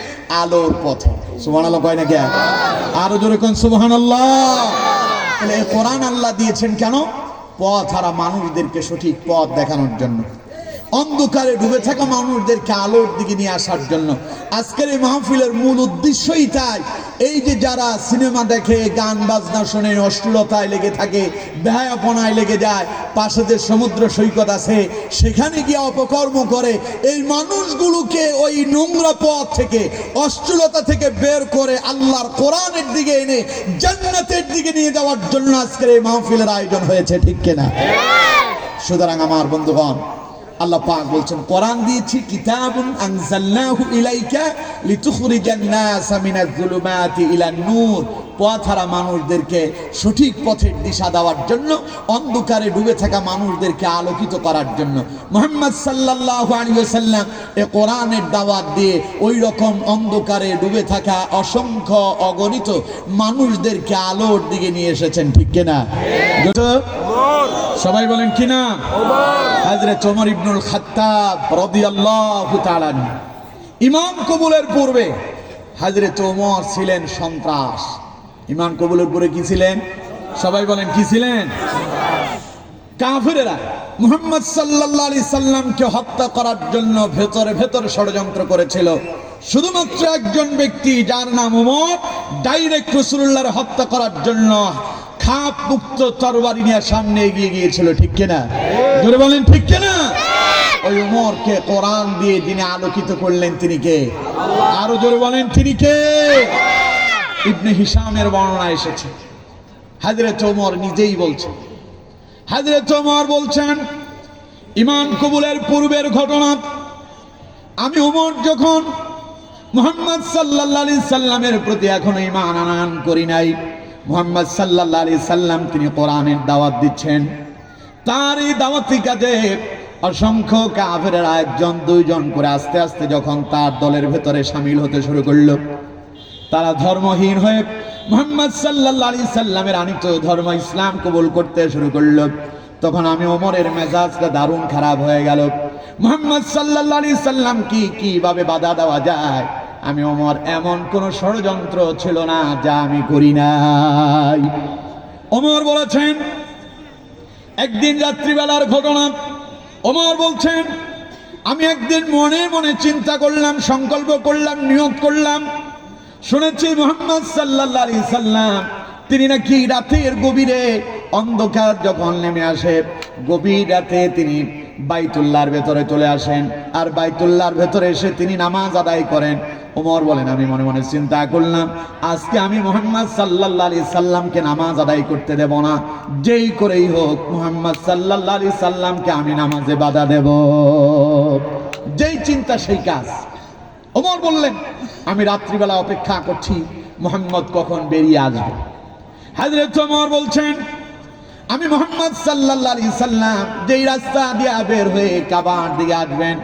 আলোর পথে। সুবহানাল্লাহ কয় না কে? আরো জোরে কোন সুবহানাল্লাহ। তাহলে এই কোরআন আল্লাহ দিয়েছেন কেন? পথ হারা মানুষদেরকে সঠিক পথ দেখানোর জন্য, অন্ধকারে ডুবে থাকা মানুষদেরকে আলোর দিকে নিয়ে আসার জন্য। আজকের এই মাহফিলের মূল উদ্দেশ্যই তাই। এই যে যারা সিনেমা দেখে, গান বাজনা শোনে, অশ্লীলতায় লেগে থাকে, বেহায়াপনায় লেগে যায়, পাশে যে সমুদ্র সৈকত আছে সেখানে গিয়ে অপকর্ম করে, এই মানুষগুলোকে ওই নোংরা পথ থেকে, অশ্লীলতা থেকে বের করে আল্লাহর কোরআনের দিকে এনে জান্নাতের দিকে নিয়ে যাওয়ার জন্য আজকের এই মাহফিলের আয়োজন হয়েছে, ঠিক কিনা? সুতরাং আমার বন্ধুগণ, আল্লাহ পাক বলছেন কোরআন দিয়েছি কিতাবুন আনজালনাহু ইলাইকা লিতুখরিজান নাসা মিনাজ যুলুমাতি ইলান নূর, পথহারা মানুষদেরকে সঠিক পথের দিশা দেওয়ার জন্য, অন্ধকারে ডুবে থাকা মানুষদেরকে আলোকিত করার জন্য। মুহাম্মদ সাল্লাল্লাহু আলাইহি ওয়াসাল্লাম এই কোরআনের দাওয়াত দিয়ে ওই রকম অন্ধকারে ডুবে থাকা অসংখ্য অগণিত মানুষদেরকে আলোর দিকে নিয়ে এসেছেন, ঠিক কিনা? সবাই বলেন কিনা? হযরত ওমর ইবনুল খাত্তাব রাদিয়াল্লাহু তাআলা আনহু, ইমান কবুলের পূর্বে হযরত ওমর ছিলেন সন্ত্রাস। ইমান কবুলের পূর্বে কি ছিলেন? সবাই বলেন কি ছিলেন? কাফিরেরা মুহাম্মদ সাল্লাল্লাহু আলাইহি সাল্লামকে হত্যা করার জন্য ভেতরে ভেতরে ষড়যন্ত্র করেছিল। শুধুমাত্র একজন ব্যক্তি যার নাম ওমর ডাইরেক্ট রাসূলুল্লাহর হত্যা করার জন্য খাপ মুক্ত তরবারি নিয়ে সামনে এগিয়ে গিয়েছিল, ঠিক কিনা? জোরে বলেন ঠিক কিনা? ওই ওমরকে কোরআন দিয়ে যিনি আলোকিত করলেন তিনি কে? আরো জোরে বলেন তিনি কে? ইবনে হিশামের বর্ণনা এসেছে, হযরত ওমর নিজেই বলছেন, হযরত ওমর বলছেন ঈমান কবুলের পূর্বের ঘটনা, আমি ওমর যখন মুহাম্মদ সাল্লাল্লাহু আলাইহি সাল্লামের প্রতি এখনো ঈমান আনয়ন করি নাই, মুহাম্মদ সাল্লাল্লাহু আলাইহি সাল্লাম তিনি কোরআনের দাওয়াত দিচ্ছেন, তার এই দাওয়াতি কাজে অসংখ্য কাফেরেরা একজন দুইজন করে আস্তে আস্তে যখন তার দলের ভেতরে শামিল হতে শুরু করলো, তারা ধর্মহীন হয়ে মুহাম্মদ সাল্লাল্লাহু আলাইহি সাল্লামের আনিত ধর্ম ইসলাম কবুল করতে শুরু করলো। তখন আমি ওমরের মেজাজটা দারুণ খারাপ হয়ে গেল। মুহাম্মদ সাল্লাল্লাহু আলাইহি সাল্লাম কিভাবে বাধা দেওয়া যায়? আমি ওমর এমন কোন ষড়যন্ত্র ছিল না যা আমি করি নাই। ওমর বলেছেন, একদিন রাত্রিবেলার ঘটনা, ওমর বলছেন আমি একদিন মনে মনে চিন্তা করলাম, সংকল্প করলাম, নিয়ত করলাম, শুনেছি মুহাম্মদ সাল্লাল্লাহু আলাইহি সাল্লাম তিনি নাকি রাতের গভীরে অন্ধকার যখন নেমে আসে, গভীর রাতে তিনি বাইতুল্লাহর ভেতরে চলে আসেন, আর বাইতুল্লাহর ভেতরে এসে তিনি নামাজ আদায় করেন। ওমর বলেন আমি মনে মনে চিন্তা করলাম আজকে আমি মুহাম্মদ সাল্লাল্লাহু আলাইহি সাল্লামকে নামাজ আদায় করতে দেব না, যেই করেই হোক মুহাম্মদ সাল্লাল্লাহু আলাইহি সাল্লামকে আমি নামাজে বাধা দেব। যেই চিন্তা সেই কাজ। ওমর বললেন আমি রাত্রিবেলা অপেক্ষা করছি মুহাম্মদ কখন বেরিয়ে আসবে। হযরত ওমর বলছেন আমি মুহাম্মদ সাল্লাল্লাহু আলাইহি সাল্লাম যেই রাস্তা দিয়ে বের হয়ে কাবার দিকে আসবেন,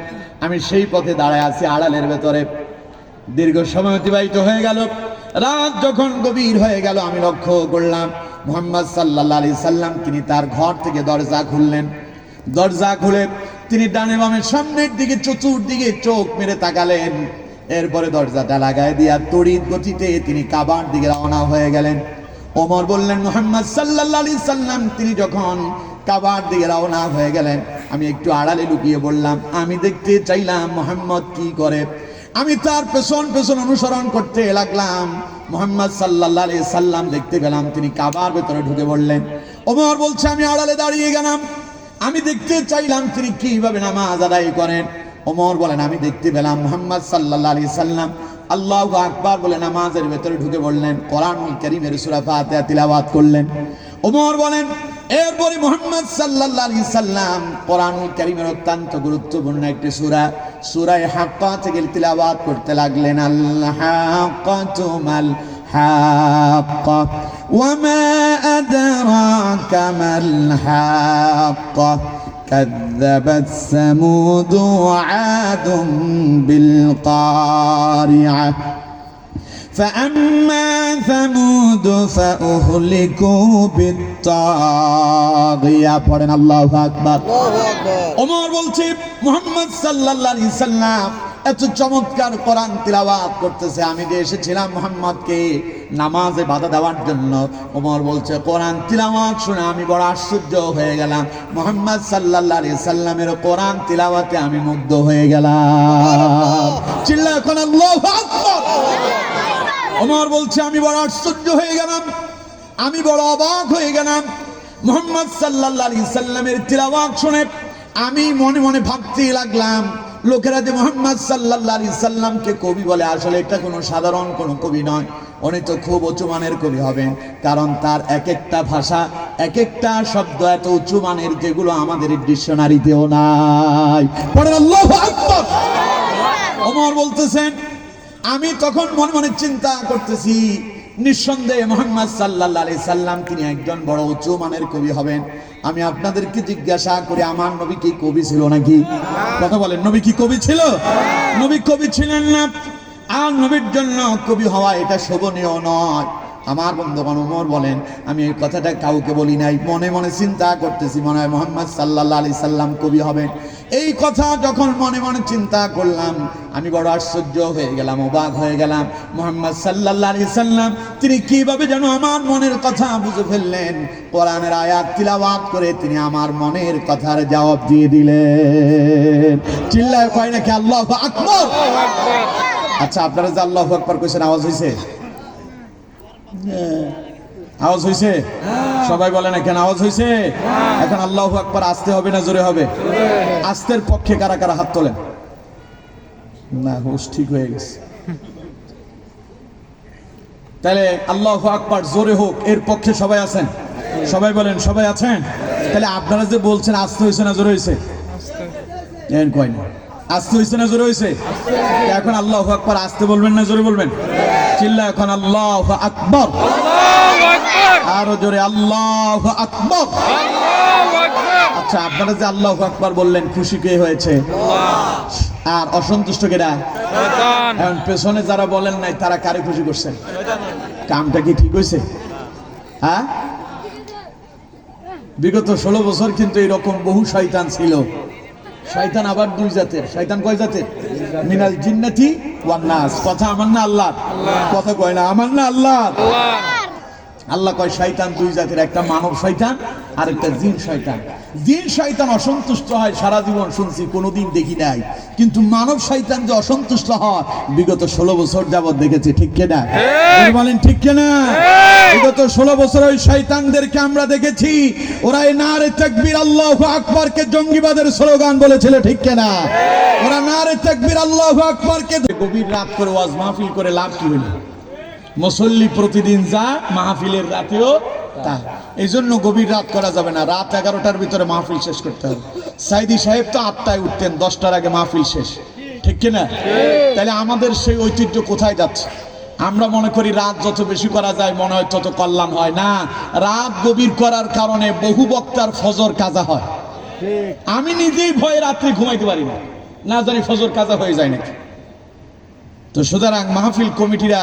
আমি সেই পথে দাঁড়ায় আছি আড়ালের ভেতরে। দীর্ঘ সময় অতিবাহিত হয়ে গেল, রাত যখন গভীর হয়ে গেল আমি লক্ষ্য করলাম মুহাম্মদ সাল্লাল্লাহু আলাইহি সাল্লাম তিনি তার ঘর থেকে দরজা খুললেন। দরজা খুলে তিনি ডানে বামে সামনের দিকে চতুর্দিকে চোখ মেরে তাকালেন, এরপরে দরজাটা লাগায় দিয়া তড়িৎ গতিতে তিনি কাবার দিকে রওনা হয়ে গেলেন। ওমর বললেন মুহাম্মদ সাল্লাল্লাহু আলাইহি সাল্লাম তিনি যখন কাবার দিকে রওনা হয়ে গেলেন, আমি একটু আড়ালে লুকিয়ে বললাম, আমি দেখতে চাইলাম মুহাম্মদ কি করে। আমি তার পেছন পেছন অনুসরণ করতে লাগলাম। মুহাম্মদ সাল্লাল্লাহু আলাইহি সাল্লাম দেখতে পেলাম তিনি কাবার ভেতরে ঢুকে পড়লেন। ওমর বলছে আমি আড়ালে দাঁড়িয়ে গেলাম, আমি দেখতে চাইলাম তিনি কিভাবে নামাজ আদায় করেন। ওমর বলেন আমি দেখতে পেলাম মুহাম্মদ সাল্লাল্লাহু আলাইহি সাল্লাম আল্লাহু আকবার বলে নামাজের ভেতরে ঢুকে পড়লেন, কোরআনুল কারীমের সূরা ফাতিহা তিলাওয়াত করলেন। ওমর বলেন এরপরে মুহাম্মদ সাল্লাল্লাহু আলাইহি সাল্লাম কোরআনুল কারীমের অত্যন্ত গুরুত্বপূর্ণ একটি সূরা, সূরা হাক্কা থেকে তিলাওয়াত করতে লাগলেন। আল্লাহ হাক্কাতু মাল হাক্কা ওয়া মা আদরাকা মাল হাক্কা كذبت ثمود وعاد بالقارعة فأما ثمود فأهلكوا بالطاغية পড়েন আল্লাহু আকবার। ওমর বলছে মুহাম্মদ সাল্লাল্লাহু আলাইহি সাল্লাম এত চমৎকার কোরআন তিলাওয়াত করতেছে। আমি যে এসেছিলাম মুহাম্মদকে নামাজে বাধা দেওয়ার জন্য, ওমর বলছে কোরআন তিলাওয়াত শুনে আমি বড় আশ্চর্য হয়ে গেলাম। মুহাম্মদ সাল্লাল্লাহু আলাইহি সাল্লামের কোরআন তিলাওয়াতে আমি মুগ্ধ হয়ে গেলাম। চিল্লা এখন আল্লাহু আকবার। ওমর বলছে আমি বড় আশ্চর্য হয়ে গেলাম, আমি বড় অবাক হয়ে গেলাম। মুহাম্মদ সাল্লাল্লাহু আলাইহি সাল্লামের তিলাওয়াত শুনে আমি মনে মনে ভাবতে লাগলাম, লোকেরা যে মুহাম্মদ সাল্লাল্লাহু আলাইহি সাল্লামকে কবি বলে, আসলে এটা কোনো সাধারণ কোনো কবি নয়, উনি তো খুব উঁচু মানের কবি হবেন, কারণ তার এক একটা ভাষা, এক একটা শব্দ এত উঁচু মানের যেগুলো আমাদের ডিকশনারিতেও নাই। পড়েন আল্লাহু আকবার। ওমর বলতেছেন আমি তখন মনে মনে চিন্তা করতেছি, নিঃসন্দেহে মুহাম্মদ সাল্লাল্লাহু আলাইহি সাল্লাম তিনি একজন বড় উঁচু মানের কবি হবেন। আমি আপনাদেরকে জিজ্ঞাসা করি, আমার নবী কি কবি ছিল নাকি? কথা বলেন, নবী কি কবি ছিল? নবী কবি ছিলেন না। আর নবীর জন্য কবি হওয়া এটা শোভনীয় নয়। আমার বন্ধুগণ, ওমর বলেন আমি এই কথাটা কাউকে বলি নাই, মনে মনে চিন্তা করতেছি মনে হয় মুহাম্মদ সাল্লাল্লাহু আলাইহি সাল্লাম কবি হবেন। এই কথা যখন মনে মনে চিন্তা করলাম, আমি বড় আশ্চর্য হয়ে গেলাম, অবাক হয়ে গেলাম। মুহাম্মদ সাল্লাল্লাহু আলাইহি সাল্লাম তিনি কিভাবে যেন আমার মনের কথা বুঝে ফেললেন, কোরআনের আয়াত তিলাওয়াত করে তিনি আমার মনের কথার জবাব দিয়ে দিলেন। চিল্লায় কয় নাকি আল্লাহু আকবার? আচ্ছা, আপনারা যে আল্লাহু আকবার কইছেন, আওয়াজ হইছে? আওয়াজ হইছে? সবাই বলেন এখানে আওয়াজ হইছে? এখন আল্লাহু আকবার আসতে হবে না জোরে হবে? আস্তের পক্ষে কারা কারা হাত তোলেন? না, হুশ ঠিক হয়ে গেছে। তাহলে আল্লাহু আকবার জোরে হোক, এর পক্ষে সবাই আছেন? সবাই বলেন সবাই আছেন? তাহলে আপনারা যে বলছেন আসতে হয়েছে না জোরে হয়েছে? এন কয় না, আসতে হয়েছে না জোরে হয়েছে? এখন আল্লাহু আকবার আসতে বলবেন না জোরে বলবেন? চিল্লা এখন আল্লাহু আকবার। আরো জোরে আল্লাহু আকবার। আচ্ছা, আপনারা যে আল্লাহু আকবার বললেন, খুশি কে হয়েছে? আর অসন্তুষ্ট কেরা? এখন পেছনে যারা বলেন নাই তারা কারে খুশি করছেন? কামটা কি ঠিক হয়েছে? হ্যাঁ, বিগত 16 বছর কিন্তু এরকম বহু শয়তান ছিল। শয়তান আবার দুই জাতের। শয়তান কয় জাতের? মিনাল জিন্নাতি ওয়ান নাস। কথা আমার না আল্লাহ? কথা কয় না আমার না আল্লাহ? আল্লাহ কয় শয়তান দুই জাতের, একটা মানব শয়তান আর একটা জিন শয়তান। জিন শয়তান অসন্তুষ্ট হয় সারা জীবন শুনছি, কোনোদিন দেখি নাই, কিন্তু মানব শয়তান যে অসন্তুষ্ট হয় বিগত 16 বছর যাবত দেখেছি। ঠিক কিনা বলেন? ঠিক কিনা? বিগত 16 বছর ওই শয়তানদেরকে আমরা দেখেছি, ওরা এই নারে তাকবীর আল্লাহু আকবারকে জঙ্গিবাদের স্লোগান বলেছিল। ঠিক কিনা? ওরা নারে তাকবীর আল্লাহু আকবারকে গভীর রাত করে ওয়াজ মাহফিল করে লাভ কি হলো? মুসল্লি প্রতিদিন যা, মাহফিলের রাতেও তা। এই জন্য গভীর রাত করা যাবে না, রাত 11টার ভিতরে মাহফিল শেষ করতে হবে। সাইদি সাহেব তো 8টায় উঠতেন, 10টার আগে মাহফিল শেষ। ঠিক কিনা? তাহলে আমাদের সেই ঐতিহ্য কোথায় যাচ্ছে? আমরা মনে করি রাত যত বেশি করা যায় মনে হয় তত কল্যাণ হয়। না, রাত গভীর করার কারণে বহু বক্তার ফজর কাজা হয়। আমি নিজেই ভয়ে রাত্রে ঘুমাইতে পারি না, না জানি ফজর কাজা হয়ে যায় নাকি। তো সুতরাং মাহফিল কমিটিরা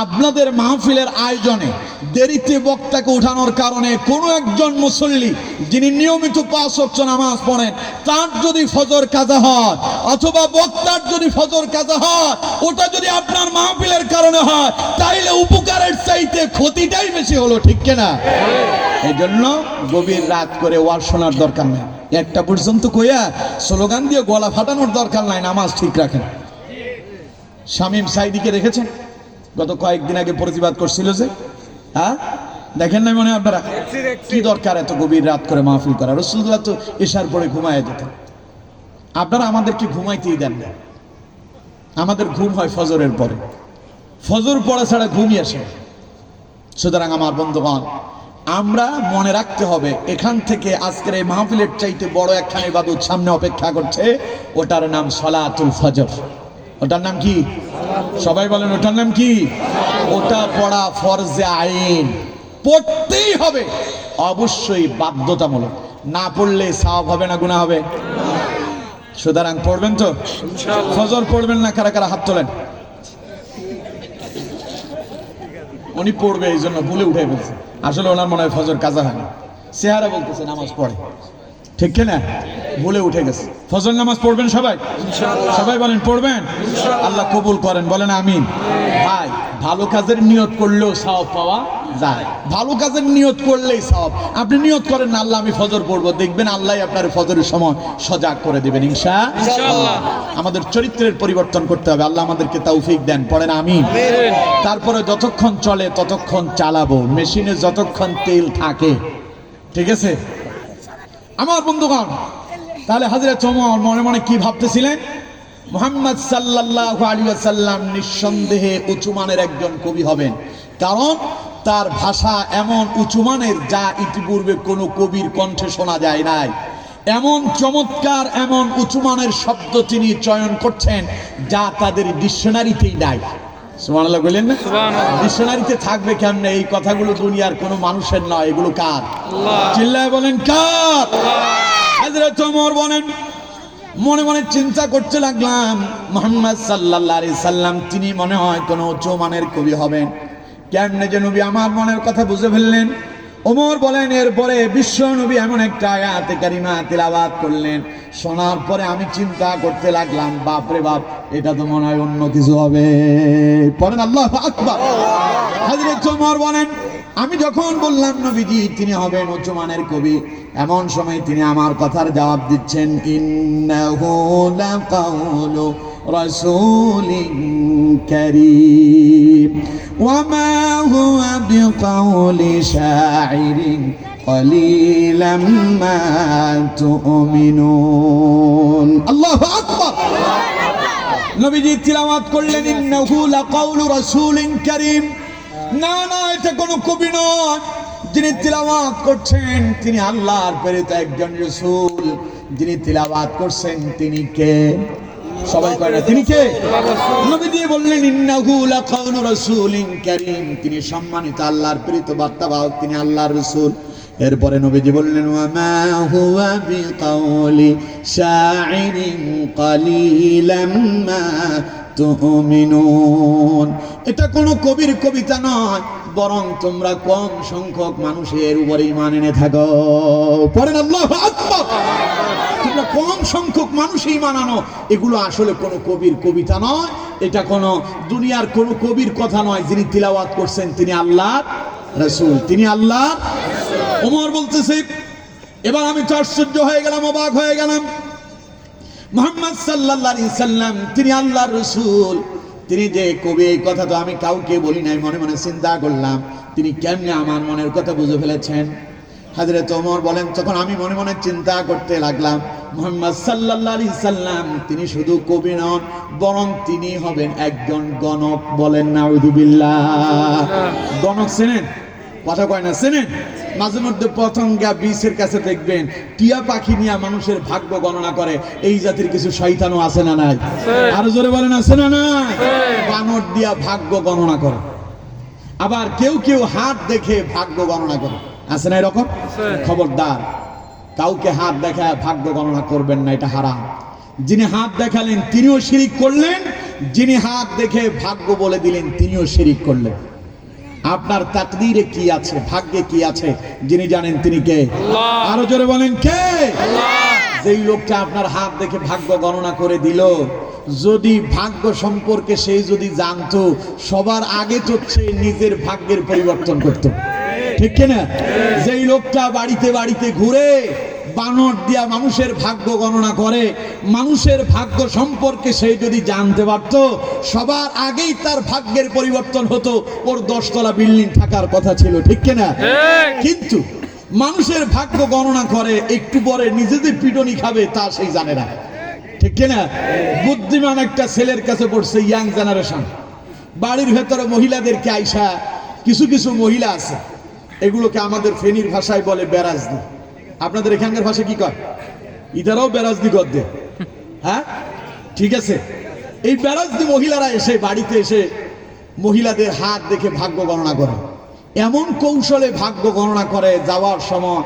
আপনাদের মাহফিলের আয়োজনে দেরিতে বক্তাকে উঠানোর কারণে কোনো একজন মুসল্লি যিনি নিয়মিত 5 ওয়াক্ত নামাজ পড়েন তার যদি ফজর কাজা হয়, অথবা বক্তার যদি ফজর কাজা হয়, ওটা যদি আপনার মাহফিলের কারণে হয়, তাইলে উপকারের চাইতে ক্ষতিটাই বেশি হলো। ঠিক কিনা? এই জন্য গভীর রাত করে ওয়াজ শোনার দরকার নেই। 1টা পর্যন্ত কইয়া স্লোগান দিয়ে গলা ফাটানোর দরকার নাই, নামাজ ঠিক রাখেন। শামীম সাইদিকে দেখেছেন? গত কয়েকদিন আগে প্রতিবাদ করছিল যে, হ্যাঁ দেখেন নাই মনে? আপনারা কি দরকার এত গভীর রাত করে মাহফিল করা? রাসূলুল্লাহ তো এশার পরে ঘুমায় যেতেন, আপনারা আমাদেরকে ঘুমাইতেই দেন না। আমাদের ঘুম হয় ফজরের পরে, ফজর পড়া ছাড়া ঘুমই আসে। সুতরাং আমার বন্ধুগণ, আমরা মনে রাখতে হবে এখান থেকে আজকের এই মাহফিলের চাইতে বড় একখানে ইবাদত সামনে অপেক্ষা করছে, ওটার নাম সালাতুল ফজর। ওটার নাম কি? সবাই বলেন ওটার নাম কি? ওটা পড়া ফরজে আইন, পড়তেই হবে, অবশ্যই বাধ্যতামূলক। না পড়লে সওয়াব হবে না গুনাহ হবে? সুতরাং পড়বেন তো ইনশাআল্লাহ। ফজর পড়বেন না কারা কারা হাত তোলেন? উনি পড়বে এই জন্য ভুলে উঠে ফেলছে, আসলে ওনার মনে হয় ফজর কাজা হয় না, চেহারা বলতেছে নামাজ পড়ে। ঠিক কিনা? ভুলে উঠে গেছে। ফজর নামাজ পড়বেন সবাই? সবাই বলেন পড়বেন। আল্লাহ কবুল করেন, বলেন আমিন। ভাই, ভালো কাজের নিয়ত করলেও সওয়াব পাওয়া যায়। ভালো কাজের নিয়ত করলেই সওয়াব। আপনি নিয়ত করেন না আল্লাহ আমি ফজর পড়বো, দেখবেন আল্লাহ আপনার ফজরের সময় সজাগ করে দিবেন ইনশাআল্লাহ। আমাদের চরিত্রের পরিবর্তন করতে হবে, আল্লাহ আমাদেরকে তৌফিক দেন, পড়েন আমিন। তারপরে যতক্ষণ চলে ততক্ষণ চালাবো, মেশিনে যতক্ষণ তেল থাকে, ঠিক আছে আমার বন্ধুগণ। তাহলে হযরত ওমর মনে মনে কি ভাবতেছিলেন? মুহাম্মদ সাল্লাল্লাহু আলাইহি ওয়াসাল্লাম নিঃসন্দেহে উঁচুমানের একজন কবি হবেন, কারণ তার ভাষা এমন উঁচুমানের যা ইতিপূর্বে কোনো কবির কণ্ঠে শোনা যায় নাই। এমন চমৎকার, এমন উঁচুমানের শব্দ তিনি চয়ন করছেন যা তাদের ডিকশনারিতেই নাই। সুবহানাল্লাহ বললেন না? ডিকশনারিতে থাকবে কেমনে? এই কথাগুলো দুনিয়ার কোনো মানুষের নয়, এগুলো কার? চিল্লায় বলেন কার? হযরত ওমর বলেন মনে মনে চিন্তা করতে লাগলাম, মুহাম্মদ সাল্লাল্লাহু আলাইহি সাল্লাম তিনি মনে হয় কোনো উঁচু মানের কবি হবেন। কেমনে যে নবী আমার মনের কথা বুঝে ফেললেন? ওমর বলেন এরপরে বিশ্ব নবী এমন একটা আয়াতে কারিমা তিলাওয়াত করলেন, শোনার পরে আমি চিন্তা করতে লাগলাম, বাপ রে বাপ, এটা তো মনে হয় অন্য কিছু হবে। পড়েন আল্লাহু আকবার। হযরত ওমর বলেন আমি যখন বললাম নবীজি তিনি হবেন উচ্চমানের কবি, এমন সময় তিনি আমার কথার জবাব দিচ্ছেন, ইন্নাহু লাকাউলু রাসূলিন কারীম ওয়া মা হুয়া বিকাউলি শাইরিন কলিলাম মা তুমিনুন। আল্লাহু আকবার। নবীজি তিলাওয়াত করলেন ইন্নাহু লাকাউলু রাসূলিন কারীম। না না, এটা কোনো কবি নয়, যিনি তিলাওয়াত করছেন তিনি আল্লাহর প্রেরিত একজন রাসূল। যিনি তিলাওয়াত করছেন তিনি কে? সবাই কয় না তিনি কে? নবীজি বললেন ইন্নাহু লাকাউলু রাসূলিন কারীম, তিনি সম্মানিত আল্লাহর প্রেরিত বার্তাবাহক, তিনি আল্লাহর রাসূল। এরপরে নবীজি বললেন ওয়া মা হুয়া বিকাউলি শাইরিন কলিলাম মা তুমিনুন। এটা কোনো কবির কবিতা নয়, বরং তোমরা কম সংখ্যক মানুষের উপর ঈমান এনে থাকো। পড়েন আল্লাহু আকবার। তোমরা কম সংখ্যক মানুষ ঈমান আনো, এগুলো আসলে কোনো কবির কবিতা নয়, এটা কোনো দুনিয়ার কোনো কবির কথা নয়। যিনি তিলাওয়াত করছেন তিনি আল্লাহর রাসূল, তিনি আল্লাহর। ওমর বলতেছে এবার আমি তো আশ্চর্য হয়ে গেলাম, অবাক হয়ে গেলাম। মুহাম্মদ সাল্লাল্লাহু আলাইহি সাল্লাম তিনি আল্লাহর রাসূল, তিনি যে কবি এই কথা তো আমি কাউকে বলি নাই। মনে মনে চিন্তা করলাম তিনি কেমনে আমার মনের কথা বুঝে ফেলেছেন। হযরত ওমর বলেন তখন আমি মনে মনে চিন্তা করতে লাগলাম, মুহাম্মদ সাল্লাল্লাহু আলাইহি সাল্লাম তিনি শুধু কবি নন, বরং তিনি হবেন একজন গণক। বলেন নাউযুবিল্লাহ। গণক চেনেন? কথা কয় না, চেনেন? মাঝে মধ্যে পতঙ্গা বীচের কাছে দেখবেন টিয়া পাখি নিয়ে মানুষের ভাগ্য গণনা করে। এই জাতির কিছু শয়তানও আছে না নাই? আরো জোরে বলেন আছে না নাই? বানর দিয়া ভাগ্য গণনা করে। আবার কেউ কেউ হাত দেখে ভাগ্য গণনা করে, আছে না এরকম? খবরদার, কাউকে হাত দেখায় ভাগ্য গণনা করবেন না, এটা হারাম। যিনি হাত দেখালেন তিনিও শিরিক করলেন, যিনি হাত দেখে ভাগ্য বলে দিলেন তিনিও শিরিক করলেন। আপনার তাকদীরে কি আছে, ভাগ্যে কি আছে, যিনি জানেন তিনি কে? আল্লাহ। আরো জোরে বলেন কে? আল্লাহ। যেই লোকটা আপনার হাত দেখে ভাগ্য গণনা করে দিল, যদি ভাগ্য সম্পর্কে সেই যদি জানতো, সবার আগে তো সে নিজের ভাগ্যের পরিবর্তন করত, ঠিক কিনা? যেই লোকটা বাড়িতে বাড়িতে ঘুরে বানর দিয়া মানুষের ভাগ্য গণনা করে, মানুষের ভাগ্য সম্পর্কে সে যদি জানতে পারত, সবার আগেই তার ভাগ্যের পরিবর্তন হতো। ওর 10 তলা বিল্ডিং থাকার কথা ছিল, ঠিক কিনা? কিন্তু মানুষের ভাগ্য গণনা করে, একটু পরে নিজেদের পিটনি খাবে তা সেই জানে না, ঠিক কিনা? বুদ্ধিমান একটা ছেলের কাছে পড়ছে ইয়াং জেনারেশন, বাড়ির ভেতরে মহিলাদেরকে আইসা, কিছু কিছু মহিলা আছে এগুলোকে আমাদের ফেনীর ভাষায় বলে বেরাজদি। আপনাদের এখানকার ভাষা কি কয়? ইধারাও বেরাজদি কর দে, হ্যাঁ ঠিক আছে। এই বেরাজদি মহিলারা এসে বাড়িতে এসে মহিলাদের হাত দেখে ভাগ্য গণনা করে। এমন কৌশলে ভাগ্য গণনা করে, যাওয়ার সময়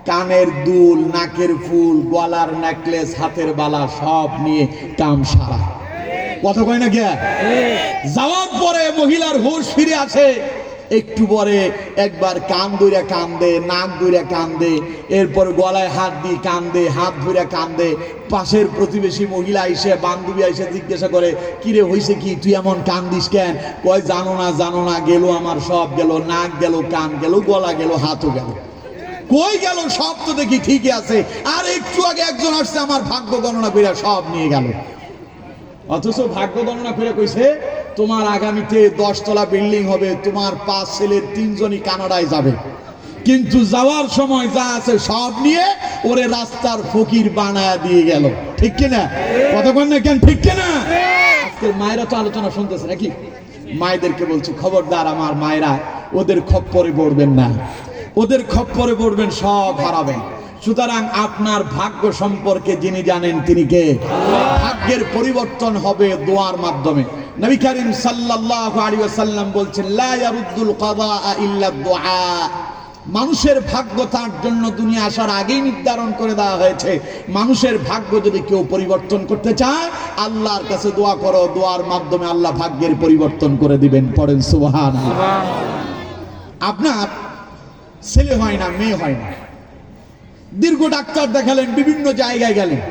কানের দুল, নাকের ফুল, গলার নেকলেস, হাতের বালা সব নিয়ে কাম সারা। কথা কয় না কে? যাওয়ার পরে মহিলার হুঁশ ফিরে আসে, একটু পরে একবার কান ধইরা কান্দে, নাক ধইরা কান্দে, এরপর গলায় হাত দিয়ে কান্দে, হাত ধইরা কান্দে। পাশের প্রতিবেশী মহিলা এসে, বান্ধবী এসে জিজ্ঞাসা করে, কিরে হইছে কি, তুই এমন কান্দিস কেন? কয় জানো না, গেল আমার সব গেল, নাক গেল, কান গেল, গলা গেল, হাতও গেল। কই গেল? সব তো দেখি ঠিকই আছে। আর একটু আগে একজন আসছে আমার ভাগ্য গণনা করে সব নিয়ে গেল। অথচ ভাগ্য গণনা করে কইছে তোমার আগামীতে 10 তলা বিল্ডিং হবে, তোমার 5 ছেলের 3 জনই কানাডায় যাবে। কিন্তু যাওয়ার সময় যা আছে সব নিয়ে ওরে রাস্তার ফকির বানায় দিয়ে গেল। ঠিক কিনা? কতক্ষণ না কেন, ঠিক কিনা? আজকে মায়েরা তো আলোচনা শুনতেছে নাকি? মায়েদেরকে বলছি, খবরদার আমার মায়েরা, ওদের খপ্পরে পড়বেন না। ওদের খপ্পরে পড়বেন সব হারাবেন। সুতরাং আপনার ভাগ্য সম্পর্কে যিনি জানেন তিনি কে? ভাগ্যের পরিবর্তন হবে দোয়ার মাধ্যমে। নবী করিম সাল্লাল্লাহু আলাইহি ওয়াসাল্লাম বলছেন, লা ইয়ারুদ্দুল কাযা ইল্লা দুআ। মানুষের ভাগ্য তার জন্য দুনিয়া আসার আগেই নির্ধারণ করে দেওয়া হয়েছে। মানুষের ভাগ্য যদি কেউ পরিবর্তন করতে চায়, আল্লাহর কাছে দোয়া করো, দোয়ার মাধ্যমে আল্লাহ ভাগ্যের পরিবর্তন করে দিবেন। পড়েন সুবহানাল্লাহ। আপনার ছেলে হয় না, মেয়ে হয় না, দীর্ঘ ডাক্তার দেখালেন, বিভিন্ন জায়গায় গেলেন,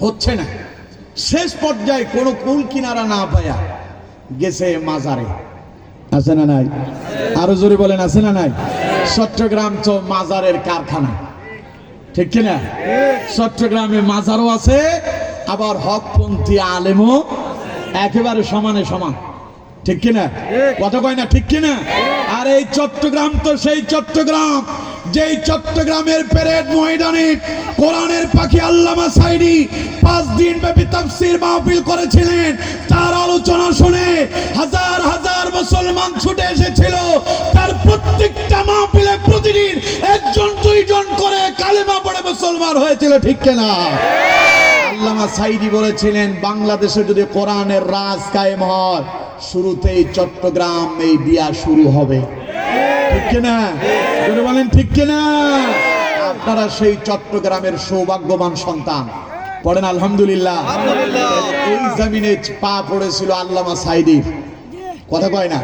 হচ্ছে না। শেষ পর্যায়ে কোনো কুল কিনারা না পায়া গেছে মাজারে। আছে না নাই? আরো জোরে বলেন, আছে না নাই? চট্টগ্রাম তো মাজারের কারখানা, ঠিক কিনা? চট্টগ্রামে মাজারও আছে, আবার হকপন্থী আলেমও একেবারে সমানে সমান, ঠিক কিনা? কত কয় না, ঠিক কিনা? আর এই চট্টগ্রাম তো সেই চট্টগ্রাম যেই চট্টগ্রামের প্যারেড ময়দানে কোরআনের পাখি আল্লামা সাঈদী 5 দিন ব্যাপী তাফসীর মাহফিল করেছিলেন। তার আলোচনা শুনে হাজার হাজার মুসলমান ছুটে এসেছিল। তার প্রত্যেকটা মাহফিলে প্রতিদিন 1-2 করে কালেমা পড়ে মুসলমান হয়েছিল, ঠিক কিনা? আল্লামা সাঈদী বলেছিলেন, বাংলাদেশে যদি কোরআনের রাজ কায়েম হয়, শুরুতেই চট্টগ্রাম এই বিয়া শুরু হবে, ঠিক কিনা? যদি বলেন ঠিক কিনা? আপনারা সেই চট্টগ্রামের সৌভাগ্যবান সন্তান। পড়েন আলহামদুলিল্লাহ। এই জমিনে পা পড়েছিল আল্লামা সাঈদীর, কথা কয় না?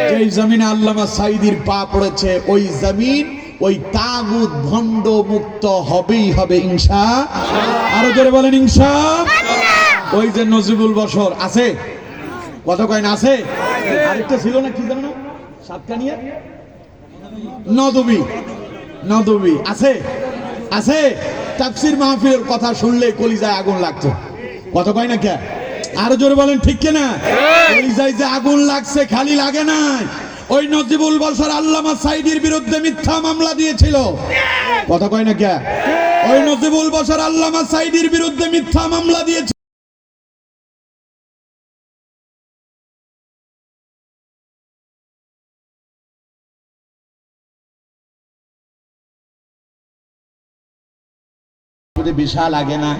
যেই জমিনে আল্লামা সাঈদীর পা পড়েছে, ওই জমিন ওই তাগুত ভণ্ড মুক্ত হবেই হবে ইনশাআল্লাহ। আরো জোরে বলেন ইনশাআল্লাহ। ওই যে নজিবুল বশর আছে, কত কয় না? আছে। আরেকটা ছিল না, কি জানো না, সাতকানিয়া নদবী আছে, আছে। তাফসীর মাহফিলের কথা শুনলে কলিজায় আগুন লাগতো, কত কয় না? কে? আরো জোরে বলেন ঠিক কিনা? কলিজায় যে আগুন লাগছে খালি লাগে না। ওই নজিবুল বশর আল্লামা সাঈদীর বিরুদ্ধে মিথ্যা মামলা দিয়েছিল, কত কয় না? কে? ওই নজিবুল বশর আল্লামা সাঈদীর বিরুদ্ধে মিথ্যা মামলা দিয়েছিল। বিশাল লাগে না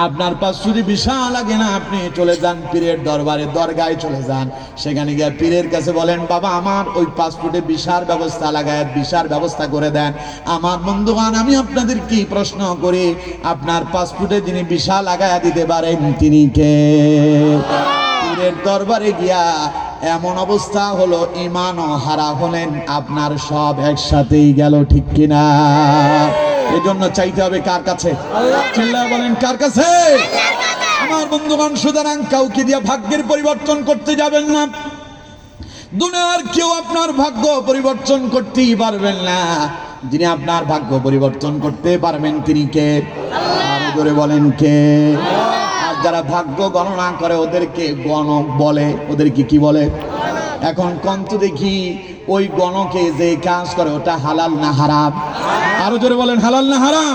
আপনার পাশ, যদি বিশাল লাগে না, আপনি চলে যান পীরের দরবারে, দরগায় চলে যান। সেখানে গিয়ে পীরের কাছে বলেন, বাবা আমার ওই পাসপোর্টে ভিসার ব্যবস্থা লাগায়, ভিসার ব্যবস্থা করে দেন। আমার বন্ধুগণ, আমি আপনাদের কি প্রশ্ন করি, আপনার পাসপোর্টে যিনি ভিসা লাগায় দিতে পারেন তিনি কে? পীরের দরবারে গিয়া এমন অবস্থা হলো, ঈমানও হারা হলেন, আপনার সব একসাথেই গেল, ঠিক কিনা? এজন্য চাইতে হবে কার কাছে? চিল্লায়া বলেন, কার কাছে? আমার বন্ধুগণ, সুতরাং কাউকে দিয়ে ভাগ্যের পরিবর্তন করতে যাবেন না। দুনিয়ার কেউ আপনার ভাগ্য পরিবর্তন করতেই পারবেন না। যিনি আপনার ভাগ্য পরিবর্তন করতে পারবেন তিনি কে? আরো জোরে বলেন কে? আর যারা ভাগ্য গণনা করে ওদেরকে গণক বলে। ওদেরকে কি বলে? এখন কন্ত দেখি, ওই গণকে যে কাজ করে ওটা হালাল না হারাম? আরো জোরে বলেন, হালাল না হারাম?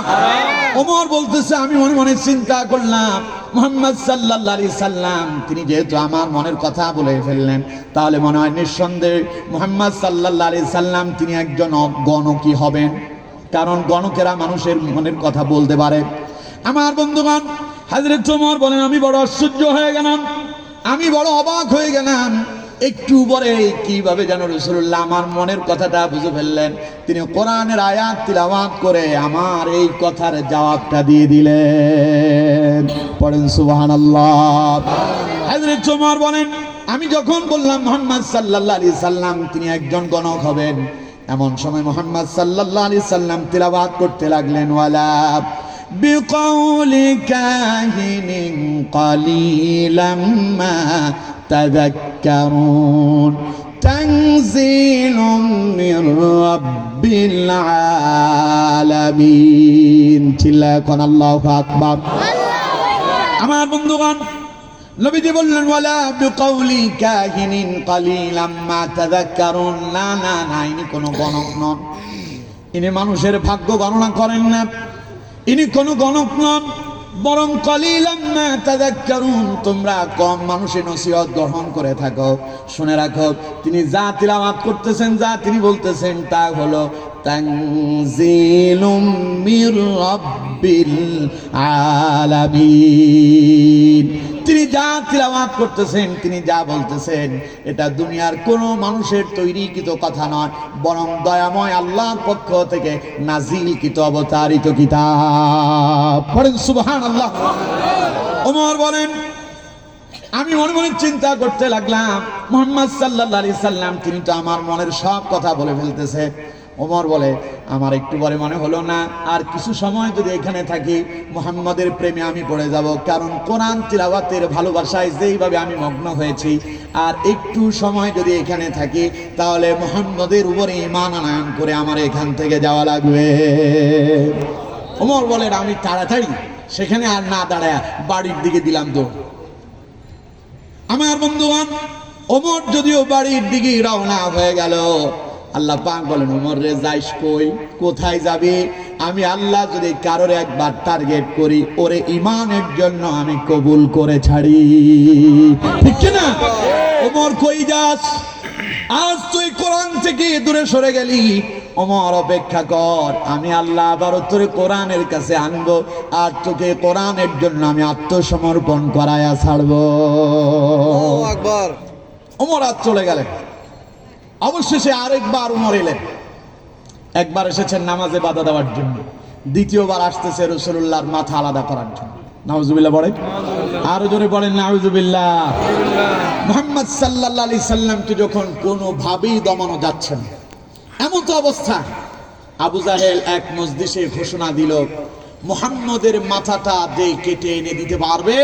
ওমর বলতেছে, আমি মনে মনে চিন্তা করলাম, মুহাম্মদ সাল্লাল্লাহু আলাইহি সাল্লাম তিনি যেহেতু আমার মনের কথা বলে ফেললেন, তাহলে মনে হয় নিঃসন্দেহে মুহাম্মদ সাল্লাল্লাহু আলাইহি সাল্লাম তিনি একজন গণকই হবেন, কারণ গণকেরা মানুষের মনের কথা বলতে পারে। আমার বন্ধুগণ, হযরত ওমর বলেন, আমি বড় আশ্চর্য হয়ে গেলাম, আমি বড় অবাক হয়ে গেলাম। একটু পরে কিভাবে যেন রাসূলুল্লাহ আমার মনের কথাটা বুঝে ফেললেন। তিনি কোরআনের আয়াত তিলাওয়াত করে আমার এই কথার জবাবটা দিয়ে দিলেন। পড়েন সুবহানাল্লাহ। হযরত ওমর বলেন, আমি যখন বললাম মুহাম্মদ সাল্লাল্লাহু আলাইহি সাল্লাম তিনি একজন গণক হবেন, এমন সময় মুহাম্মদ সাল্লাল্লাহু আলাইহি সাল্লাম তিলাওয়াত করতে লাগলেন, ওয়ালা বিকাউলি কাহিনিন কালিলাম মা তাযাক্কারুন তানজিলুম মির রাব্বিল আলামিন। চিল্লায় কোন আল্লাহু আকবার। আমার বন্ধুগণ, নবীজি বললেন ওয়ালা বিকাউলি কাহিনিন কালিলাম মা তাযাক্কারুন। না না না, ইনি কোনো গণক নন, ইনি মানুষের ভাগ্য গণনা করেন না, ইনি কোনো গণক নন, বরং কালিলাম মা তাযাক্কারুন, তোমরা কম মানুষের নসিহত গ্রহণ করে থাকো। শুনে রাখো, তিনি যা তিলাওয়াত করতেছেন, যা তিনি বলতেছেন তা হলো তানজিলুম মির রাব্বিল আলামিন। তিনি যা তিলাওয়াত করতেছেন, তিনি যা বলতেছেন, এটা দুনিয়ার কোনো মানুষের তৈরিকৃত কথা নয়, বরং দয়াময় আল্লাহর পক্ষ থেকে নাজিলকৃত অবতারিত কিতাব। পড়েন সুবহানাল্লাহ। ওমর বলেন, আমি মনে মনে চিন্তা করতে লাগলাম, মুহাম্মদ সাল্লাল্লাহু আলাইহি সাল্লাম তিনি তো আমার মনের সব কথা বলে ফেলতেছে। ওমর বলে, আমার একটু পরে মনে হলো না আর কিছু সময় যদি এখানে থাকি মুহাম্মাদের প্রেমে আমি পড়ে যাব, কারণ কোরআন তিলাওয়াতের ভালোবাসায় যেইভাবে আমি মগ্ন হয়েছি, আর একটু সময় যদি এখানে থাকি তাহলে মুহাম্মাদের উপরে ঈমান আনয়ন করে আমার এখান থেকে যাওয়া লাগবে। ওমর বলেন, আমি তাড়াতাড়ি সেখানে আর না দাঁড়ায় বাড়ির দিকে দিলাম দৌড়। আমার বন্ধুগণ, ওমর যদিও বাড়ির দিকে রওনা হয়ে গেল, আল্লাহ পাক বলেন, ওমর রে যাইস কই, কোথায় যাবি? আমি আল্লাহ যদি কারোর একবার টার্গেট করি, ওরে ইমানের জন্য আমি কবুল করে ছাড়ি, ঠিক কি না? ওমর কই যাস? আজ তুই কোরআন থেকে দূরে সরে গেলি, ওমর অপেক্ষা কর, আমি আল্লাহ আবার তোরে কোরআনের কাছে আনবো, আর তোকে কোরআনের জন্য আমি আত্মসমর্পণ করায়া ছাড়বো। ওমর আজ চলে গেলেন। অবশেষে আরেকবার উমর এলেন। একবার এসেছেন নামাজে বাধা দেওয়ার জন্য, দ্বিতীয়বার আসতেছে রাসূলুল্লাহর মাথা আলাদা করার জন্য। নাউজুবিল্লাহ বলেন, আরো জোরে বলেন নাউজুবিল্লাহ। মুহাম্মদ সাল্লাল্লাহু আলাইহি সাল্লামকে যখন কোনোভাবেই দমানো যাচ্ছে না, এমন তো অবস্থা, আবু জাহেল এক মজলিসে ঘোষণা দিল, মুহাম্মদের মাথাটা যে কেটে এনে দিতে পারবে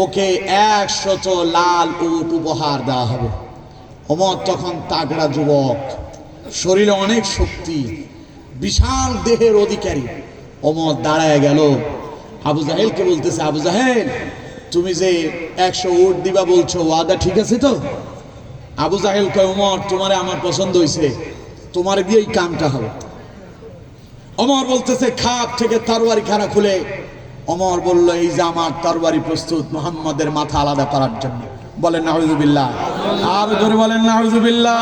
ওকে 100 লাল উট উপহার দেওয়া হবে। ওমর তখন তাগড়া যুবক, শরীরে অনেক শক্তি, বিশাল দেহের অধিকারী। ওমর দাঁড়ায় গেল, আবু জাহেলকে বলতেছে, আবু জাহেল তুমি যে 100 উট দিবা বলছো, ওয়াদা ঠিক আছে তো? আবু জাহেল কয়, ওমর তোমারে আমার পছন্দ হয়েছে, তোমার দিয়েই কামটা হবে। ওমর বলতেছে, খাপ থেকে তরবারি খানা খুলে ওমর বলল, এই যে আমার তরবারি প্রস্তুত মুহাম্মাদের মাথা আলাদা করার জন্য। বলেন নাউজুবিল্লাহ, আর জোরে বলেন নাউজুবিল্লাহ।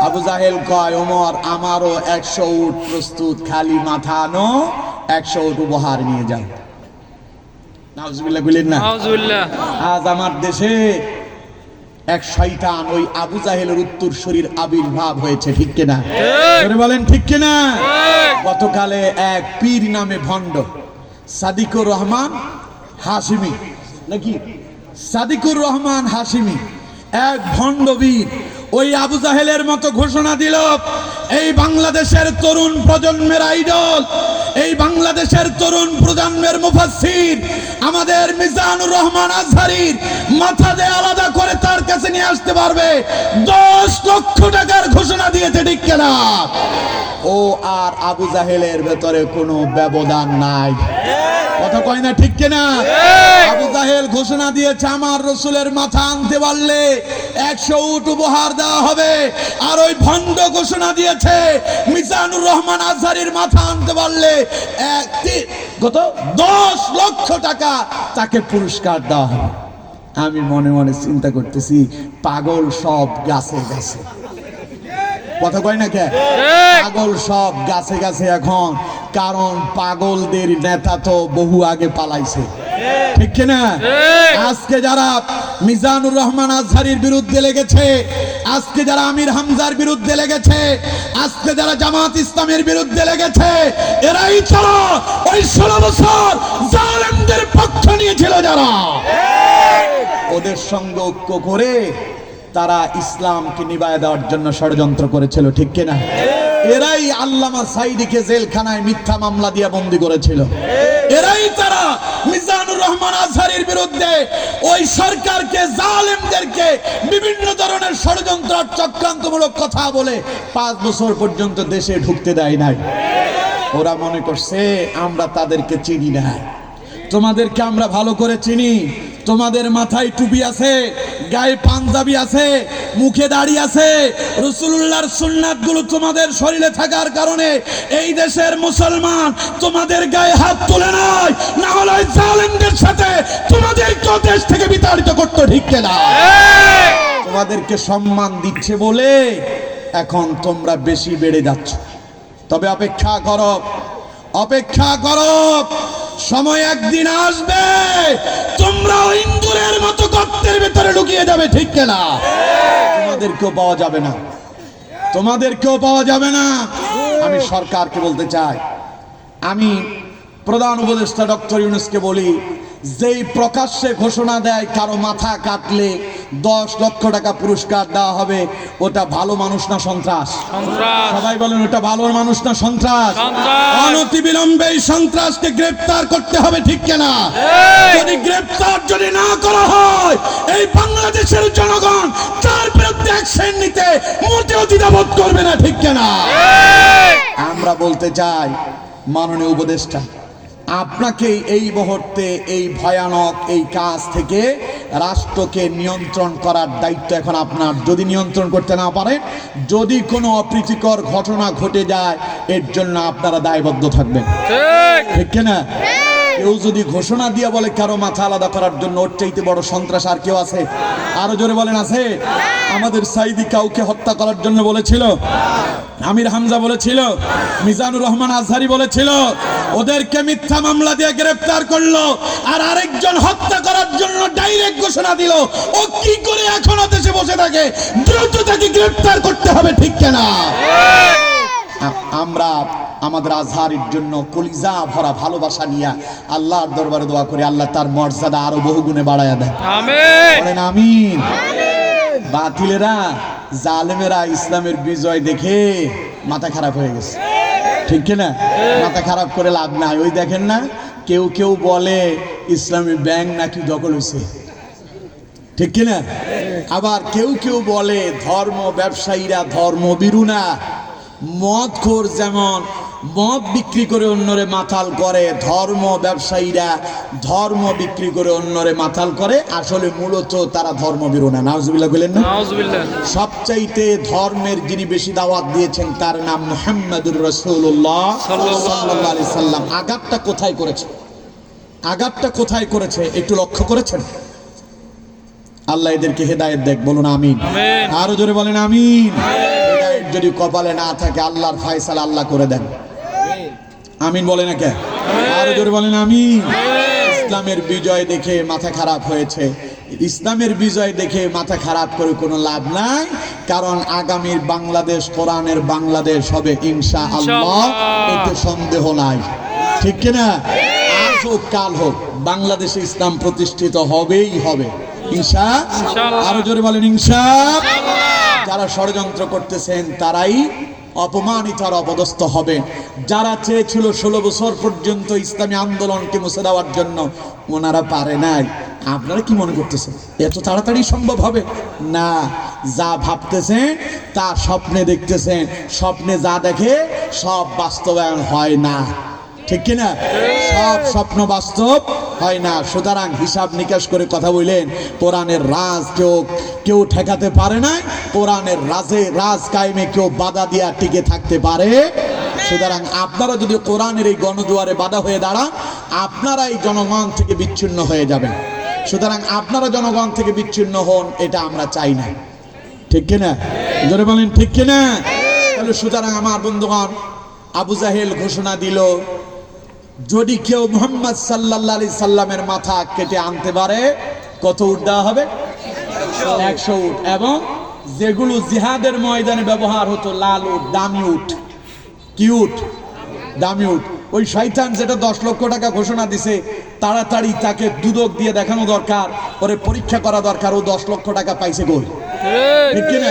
আবু জাহেল কয়, ওমর আমারও 100 উট প্রস্তুত, খালি মাথা আনো, 100 উট উপহার নিয়ে যাও। নাউজুবিল্লাহ বলেন না। আজ আমার দেশে এক শয়তান ওই আবু জাহেলের উত্তরসূরির আবির্ভাব হয়েছে, ঠিক কিনা? জোরে বলেন ঠিক কিনা? গতকালে এক পীর নামে ভণ্ড, সাদিকুর রহমান হাশিমি, নাকি সাদিকুর রহমান হাশিমি, এক ভণ্ড বীর, ওই আবু জাহেলের মতো ঘোষণা দিল, এই বাংলাদেশের তরুণ প্রজন্মের আইডল, এই বাংলাদেশের তরুণ প্রজন্মের মুফাসসির আমাদের মিজানুর রহমান আজহারীর মাথা দিয়ে আলাদা করে তার কাছে নিয়ে আসতে পারবে 10 লক্ষ টাকার ঘোষণা দিয়েছে, ঠিক কিনা? ও আর আবু জাহেলের ভেতরে কোনো ব্যবধান নাই, কথা কয় না, ঠিক কিনা? আবু জাহেল ঘোষণা দিয়েছে, আমার রাসূলের মাথা আনতে পারলে 100 উট উপহার দেওয়া হবে, আর ওই ভণ্ড ঘোষণা দিয়েছে মিজানুর রহমান আজহারীর মাথা আনতে পারলে 10 লক্ষ টাকা তাকে পুরস্কার দেওয়া হবে। আমি মনে মনে চিন্তা করতেছি, পাগল সব গাছে গাছে, কথা কয় না কে? পাগল সব গাছে গাছে এখন, কারণ পাগলদের নেতা তো বহু আগে পালাইছে, ঠিক কিনা? আজকে যারা মিজানুর রহমান আজহারীর বিরুদ্ধে লেগেছে, আজকে যারা আমির হামজার বিরুদ্ধে লেগেছে, আজকে যারা জামাত ইসলামের বিরুদ্ধে লেগেছে, এরাই তো ওই 16 বছর জালেমদের পক্ষ নিয়েছিল যারা। ওদের সঙ্গে ঐক্য করে তারা ইসলামকে নিভায় দেওয়ার জন্য ষড়যন্ত্র করেছিল, ঠিক কিনা? এরাই আল্লামা সাইদিকে জেলখানায় মিথ্যা মামলা দিয়ে বন্দী করেছিল। এরাই তারা মিজানুর রহমান আজহারীর বিরুদ্ধে ওই সরকারকে, জালেমদেরকে বিভিন্ন ধরনের ষড়যন্ত্র আর চক্রান্তমূলক কথা বলে 5 বছর পর্যন্ত দেশে ঢুকতে দেয় নাই। ওরা মনে করছে আমরা তাদেরকে চিনি না। তোমাদেরকে আমরা ভালো করে চিনি। তোমাদের মাথায় টুপি আছে, গায়ে পাঞ্জাবি আছে, মুখে দাড়ি আছে, রাসূলুল্লাহর সুন্নাতগুলো তোমাদের শরীরে থাকার কারণে এই দেশের মুসলমান তোমাদের গায়ে হাত তুলে নাই, না হলে জালেমদের সাথে তোমাদেরকে দেশ থেকে বিতাড়িত করতে, ঠিক কিনা? তোমাদেরকে সম্মান দিচ্ছে বলে এখন তোমরা বেশি বেড়ে যাচ্ছ। তবে অপেক্ষা করো, অপেক্ষা করো, সময় একদিন আসবে তোমরা ইন্দুরের মতো গর্তের ভেতরে ঢুকিয়ে যাবে, ঠিক কিনা? তোমাদেরকেও পাওয়া যাবে না, তোমাদেরকেও পাওয়া যাবে না। আমি সরকারকে বলতে চাই, আমি প্রধান উপদেষ্টা ডক্টর ইউনূসকে বলি, যেই প্রকাশ্যে ঘোষণা দেয় কারো মাথা কাটলে 10 লক্ষ টাকা পুরস্কার দেওয়া হবে, ওটা ভালো মানুষ না সন্ত্রাস? সবাই বলেন ওটা ভালো মানুষ না সন্ত্রাস? অনতিবিলম্বে এই সন্ত্রাসকে গ্রেফতার করতে হবে, ঠিক কিনা? যদি গ্রেফতার যদি না করা হয়, এই বাংলাদেশের জনগণ তার বিরুদ্ধে অ্যাকশন নিতে মোটেও দ্বিধাবোধ করবে না, ঠিক কিনা? আমরা বলতে চাই, মাননীয় উপদেষ্টা, আপনাকে এই মুহূর্তে এই ভয়ানক এই কাজ থেকে রাষ্ট্রকে নিয়ন্ত্রণ করার দায়িত্ব এখন আপনার। যদি নিয়ন্ত্রণ করতে না পারেন, যদি কোনো অপ্রীতিকর ঘটনা ঘটে যায়, এর জন্য আপনারা দায়বদ্ধ থাকবেন, ঠিক কিনা? কেউ যদি ঘোষণা দিয়ে বলে কারো মাথা আলাদা করার জন্য, ওর চাইতে বড় সন্ত্রাস আর কেউ আছে? আরো জোরে বলেন, আছে? আমাদের সাইদি কাউকে হত্যা করার জন্য বলেছিল, আমির হামজা বলেছিল, মিজানুর রহমান আজহারী বলেছিল, ওদেরকে মিথ্যা মামলা দিয়ে গ্রেফতার করলো, আর আরেকজন হত্যা করার জন্য ডাইরেক্ট ঘোষণা দিল। ও কি করে এখনো দেশে বসে থাকে? দ্রুত তাকে গ্রেফতার করতে হবে, ঠিক কিনা? আমরা আমাদের আজহারের জন্য কলিজা ভরা ভালোবাসা নিয়ে আল্লাহর দরবারে দোয়া করি, আল্লাহ তার মর্যাদা আরো বহুগুণে বাড়ায়া দেয়। আমিন, বলেন আমিন। বাতিলেরা, জালেমেরা ইসলামের বিজয় দেখে মাথা খারাপ হয়ে গেছে, ঠিক কিনা? মাথা খারাপ করে লাভ নাই। ওই দেখেন না, কেউ কেউ বলে ইসলামী ব্যাংক নাকি দখল হয়েছে, ঠিক কিনা? আবার কেউ কেউ বলে ধর্ম ব্যবসায়ীরা ধর্মভীরু না। মদখোর যেমন মদ বিক্রি করে অন্যরে মাতাল করে, ধর্ম ব্যবসায়ীরা ধর্ম বিক্রি করে অন্যরে মাতাল করে। আসলে মূলত তারা ধর্মভীরু না। নাউজুবিল্লাহ বলেন না? সবচাইতে ধর্মের যিনি বেশি দাওয়াত দিয়েছেন তার নাম মুহাম্মাদুর রাসূলুল্লাহ সাল্লাল্লাহু আলাইহি সাল্লাম। আঘাতটা কোথায় করেছে? আঘাতটা কোথায় করেছে একটু লক্ষ্য করেছেন? আল্লাহ এদেরকে হেদায়েত দেখ, বলুন আমিন। আরো জোরে বলেন আমিন। হেদায়েত যদি কপালে না থাকে, আল্লাহর ফয়সালা আল্লাহ করে দেন। আমিন বলে না কে? আরো জোরে বলেন আমিন। ইসলামের বিজয় দেখে মাথা খারাপ হয়েছে। ইসলামের বিজয় দেখে মাথা খারাপ করে কোনো লাভ নাই, কারণ আগামীর বাংলাদেশ কোরআনের বাংলাদেশ হবে ইনশাআল্লাহ, এতে সন্দেহ নাই, ঠিক কিনা? আজ হোক কাল হোক, বাংলাদেশে ইসলাম প্রতিষ্ঠিত হবেই হবে ইনশাআল্লাহ। আরো জোরে বলেন ইনশাআল্লাহ। যারা ষড়যন্ত্র করতেছেন তারাই অপমানিত আর অপদস্থ হবে। যারা চেয়েছিল 16 বছর পর্যন্ত ইসলামী আন্দোলনকে মুছে দেওয়ার জন্য, ওনারা পারে নাই। আপনারা কি মনে করতেছেন এত তাড়াতাড়ি সম্ভব হবে? না, যা ভাবতেছেন তা স্বপ্নে দেখতেছেন, স্বপ্নে যা দেখে সব বাস্তবায়ন হয় না, ঠিক কিনা? সব স্বপ্ন বাস্তব হয় না। সুতরাং হিসাব নিকাশ করে কথা বললেন, কোরআনের রাজ কেউ ঠেকাতে পারে না, কোরআনের রাজ কায়েমে কেউ বাধা দিয়া টিকে থাকতে পারে। সুতরাং আপনারা যদি কোরআনের এই গণদুয়ারে বাধা হয়ে দাঁড়ান, আপনারা এই জনগণ থেকে বিচ্ছিন্ন হয়ে যাবেন। সুতরাং আপনারা জনগণ থেকে বিচ্ছিন্ন হন, এটা আমরা চাই না, ঠিক কিনা? জোরে বলেন ঠিক কিনা? তাহলে সুতরাং আমার বন্ধুগণ, আবু জাহেল ঘোষণা দিল, যদি কেউ মুহাম্মদ সাল্লাল্লাহু আলাইহি সাল্লামের মাথা কেটে আনতে পারে, কত উট দেওয়া হবে? 100 উট। এবং যেগুলো জিহাদের ময়দানে ব্যবহার হতো, লাল উট, দামি উট। কি উট? দামি উট। ওই শয়তান যেটা 10 লক্ষ টাকা ঘোষণা দিছে, তাড়াতাড়ি তাকে দুদক দিয়ে দেখানো দরকার, ওরে পরীক্ষা করা দরকার, ও 10 লক্ষ টাকা পাইছে কই, ঠিক কিনা?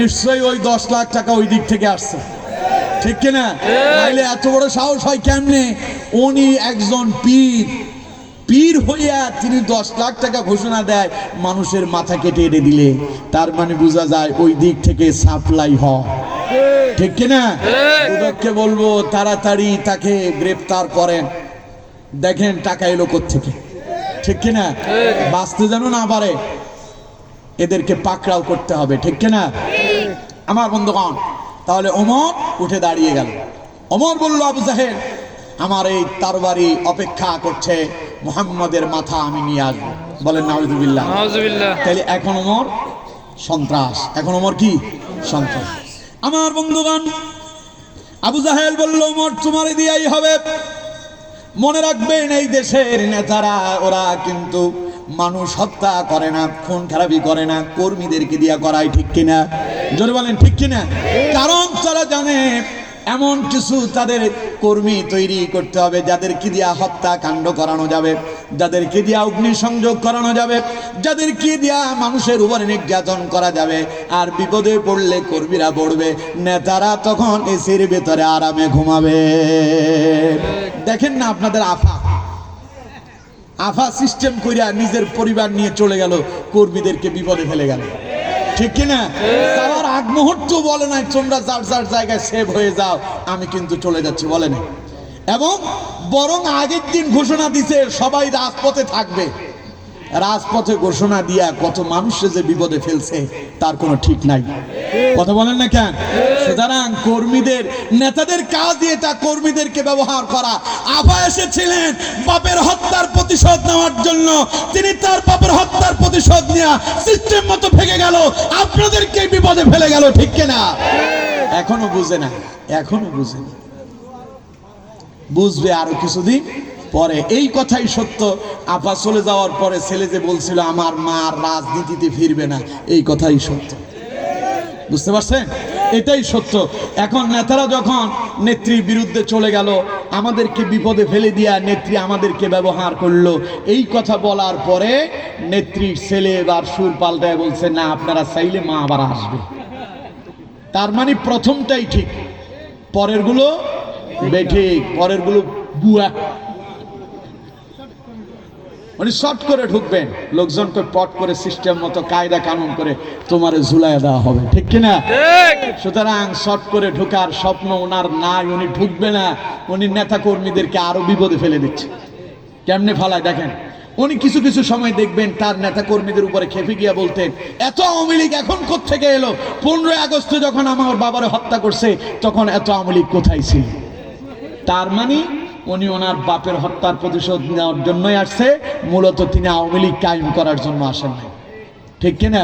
নিশ্চয়ই ওই 10 লাখ টাকা ওই দিক থেকে আসছে, ঠিক কিনা? নাইলে এত বড় সাহস হয় কেমনে? উনি একজন পীর হইয়া তিনি 10 লাখ টাকা ঘোষণা দেয় মানুষের মাথা কেটে এনে দিলে, তার মানে বোঝা যায় ওই দিক থেকে সাপ্লাই হয়, ঠিক কিনা? দুদককে বলবো তাড়াতাড়ি তাকে গ্রেফতার করেন, দেখেন টাকা এলো কোত্থেকে, ঠিক কিনা? বাঁচতে যেন না পারে, এদেরকে পাকড়াও করতে হবে, ঠিক কিনা? আমার বন্ধুগণ, তাহলে ওমর উঠে দাঁড়িয়ে গেল। ওমর বলল, আবু জাহেল আমার এই তরবারি অপেক্ষা করছে, মুহাম্মাদের মাথা আমি নিয়ে আসবো। বলেন নাউজুবিল্লাহ। তাহলে এখন ওমর সন্ত্রাস, এখন ওমর কি সন্ত্রাস। আমার বন্ধুগণ, আবু জাহেল বলল, ওমর তোমার দিয়াই হবে। মনে রাখবেন এই দেশের নেতারা ওরা কিন্তু মানুষ হত্যা করে না, খুন খারাপি করে না, কর্মীদেরকে দিয়া করায়, ঠিক কিনা? জোরে বলেন ঠিক কিনা? কারণ তারা জানে এমন কিছু তাদের কর্মী তৈরি করতে হবে যাদেরকে দিয়া হত্যাকাণ্ড করানো যাবে, যাদেরকে দিয়া অগ্নিসংযোগ করানো যাবে, যাদেরকে দিয়া মানুষের উপরে নির্যাতন করা যাবে। আর বিপদে পড়লে কর্মীরা পড়বে, নেতারা তখন এসির ভেতরে আরামে ঘুমাবে। দেখেন না আপনাদের আফা সিস্টেম কইরা নিজের পরিবার নিয়ে চলে গেল, কর্মীদেরকে বিপদে ফেলে গেল, ঠিক কিনা? যাওয়ার আগ মুহূর্ত বলে নাই তোমরা যার যার জায়গায় সেভ হয়ে যাও, আমি কিন্তু চলে যাচ্ছি, বলে নাই। এবং বরং আগের দিন ঘোষণা দিছে সবাই রাজপথে থাকবে। রাজপথে ঘোষণা দিয়া কত মানুষে যে বিপদে ফেলছে তার কোনো ঠিক নাই, কথা বলেন না কেন? সুতরাং কর্মীদের, নেতাদের কাজ এটা কর্মীদেরকে ব্যবহার করা। আফা এসেছিলেন বাপের হত্যার প্রতিশোধ নেওয়ার জন্য, তিনি তার বাপের হত্যার প্রতিশোধ নেওয়া সিস্টেম মতো ভেঙে গেল, আপনাদেরকে বিপদে ফেলে গেল, ঠিক কিনা? এখনো বুঝে না, এখনো বুঝে না, বুঝবে আরো কিছুদিন পরে। এই কথাই সত্য, আপা চলে যাওয়ার পরে ছেলে যে বলছিল আমার মা রাজনীতিতে ফিরবে না, এই কথাই সত্য, বুঝতে পারছেন? এটাই সত্য। এখন নেতারা যখন নেত্রীর বিরুদ্ধে চলে গেল, আমাদেরকে বিপদে ফেলে দিয়া নেত্রী আমাদেরকে ব্যবহার করলো, এই কথা বলার পরে নেত্রীর ছেলে এবার সুর পাল্টায় বলছে, না আপনারা চাইলে মা আবার আসবে। তার মানে প্রথমটাই ঠিক, পরের গুলো বেঠিক, পরের গুলো বুয়া। মানে শর্ট করে ঢুকবেন, লোকজনকে পট করে সিস্টেম মতো কায়দা কানুন করে তোমারে ঝুলাইয়া দেওয়া হবে, ঠিক কিনা? সুতরাং শর্ট করে ঢুকার স্বপ্ন ওনার নাই, উনি ঢুকবে না। উনি নেতা কর্মীদেরকে আরো বিপদে ফেলে দিচ্ছে। কেমনে ফালায় দেখেন, উনি কিছু কিছু সময় দেখবেন তার নেতা কর্মীদের উপরে খেপে গিয়া বলতেন, এত আওয়ামী লীগ এখন কোত্থেকে এলো? 15 আগস্টে যখন আমার বাবারে হত্যা করছে তখন এত আওয়ামী লীগ কোথায় ছিল? তার মানে উনি ওনার বাপের হত্যার প্রতিশোধ নেওয়ার জন্যই আসছে, মূলত তিনি আওয়ামী লীগ কায়েম করার জন্য আসেন নাই, ঠিক কিনা?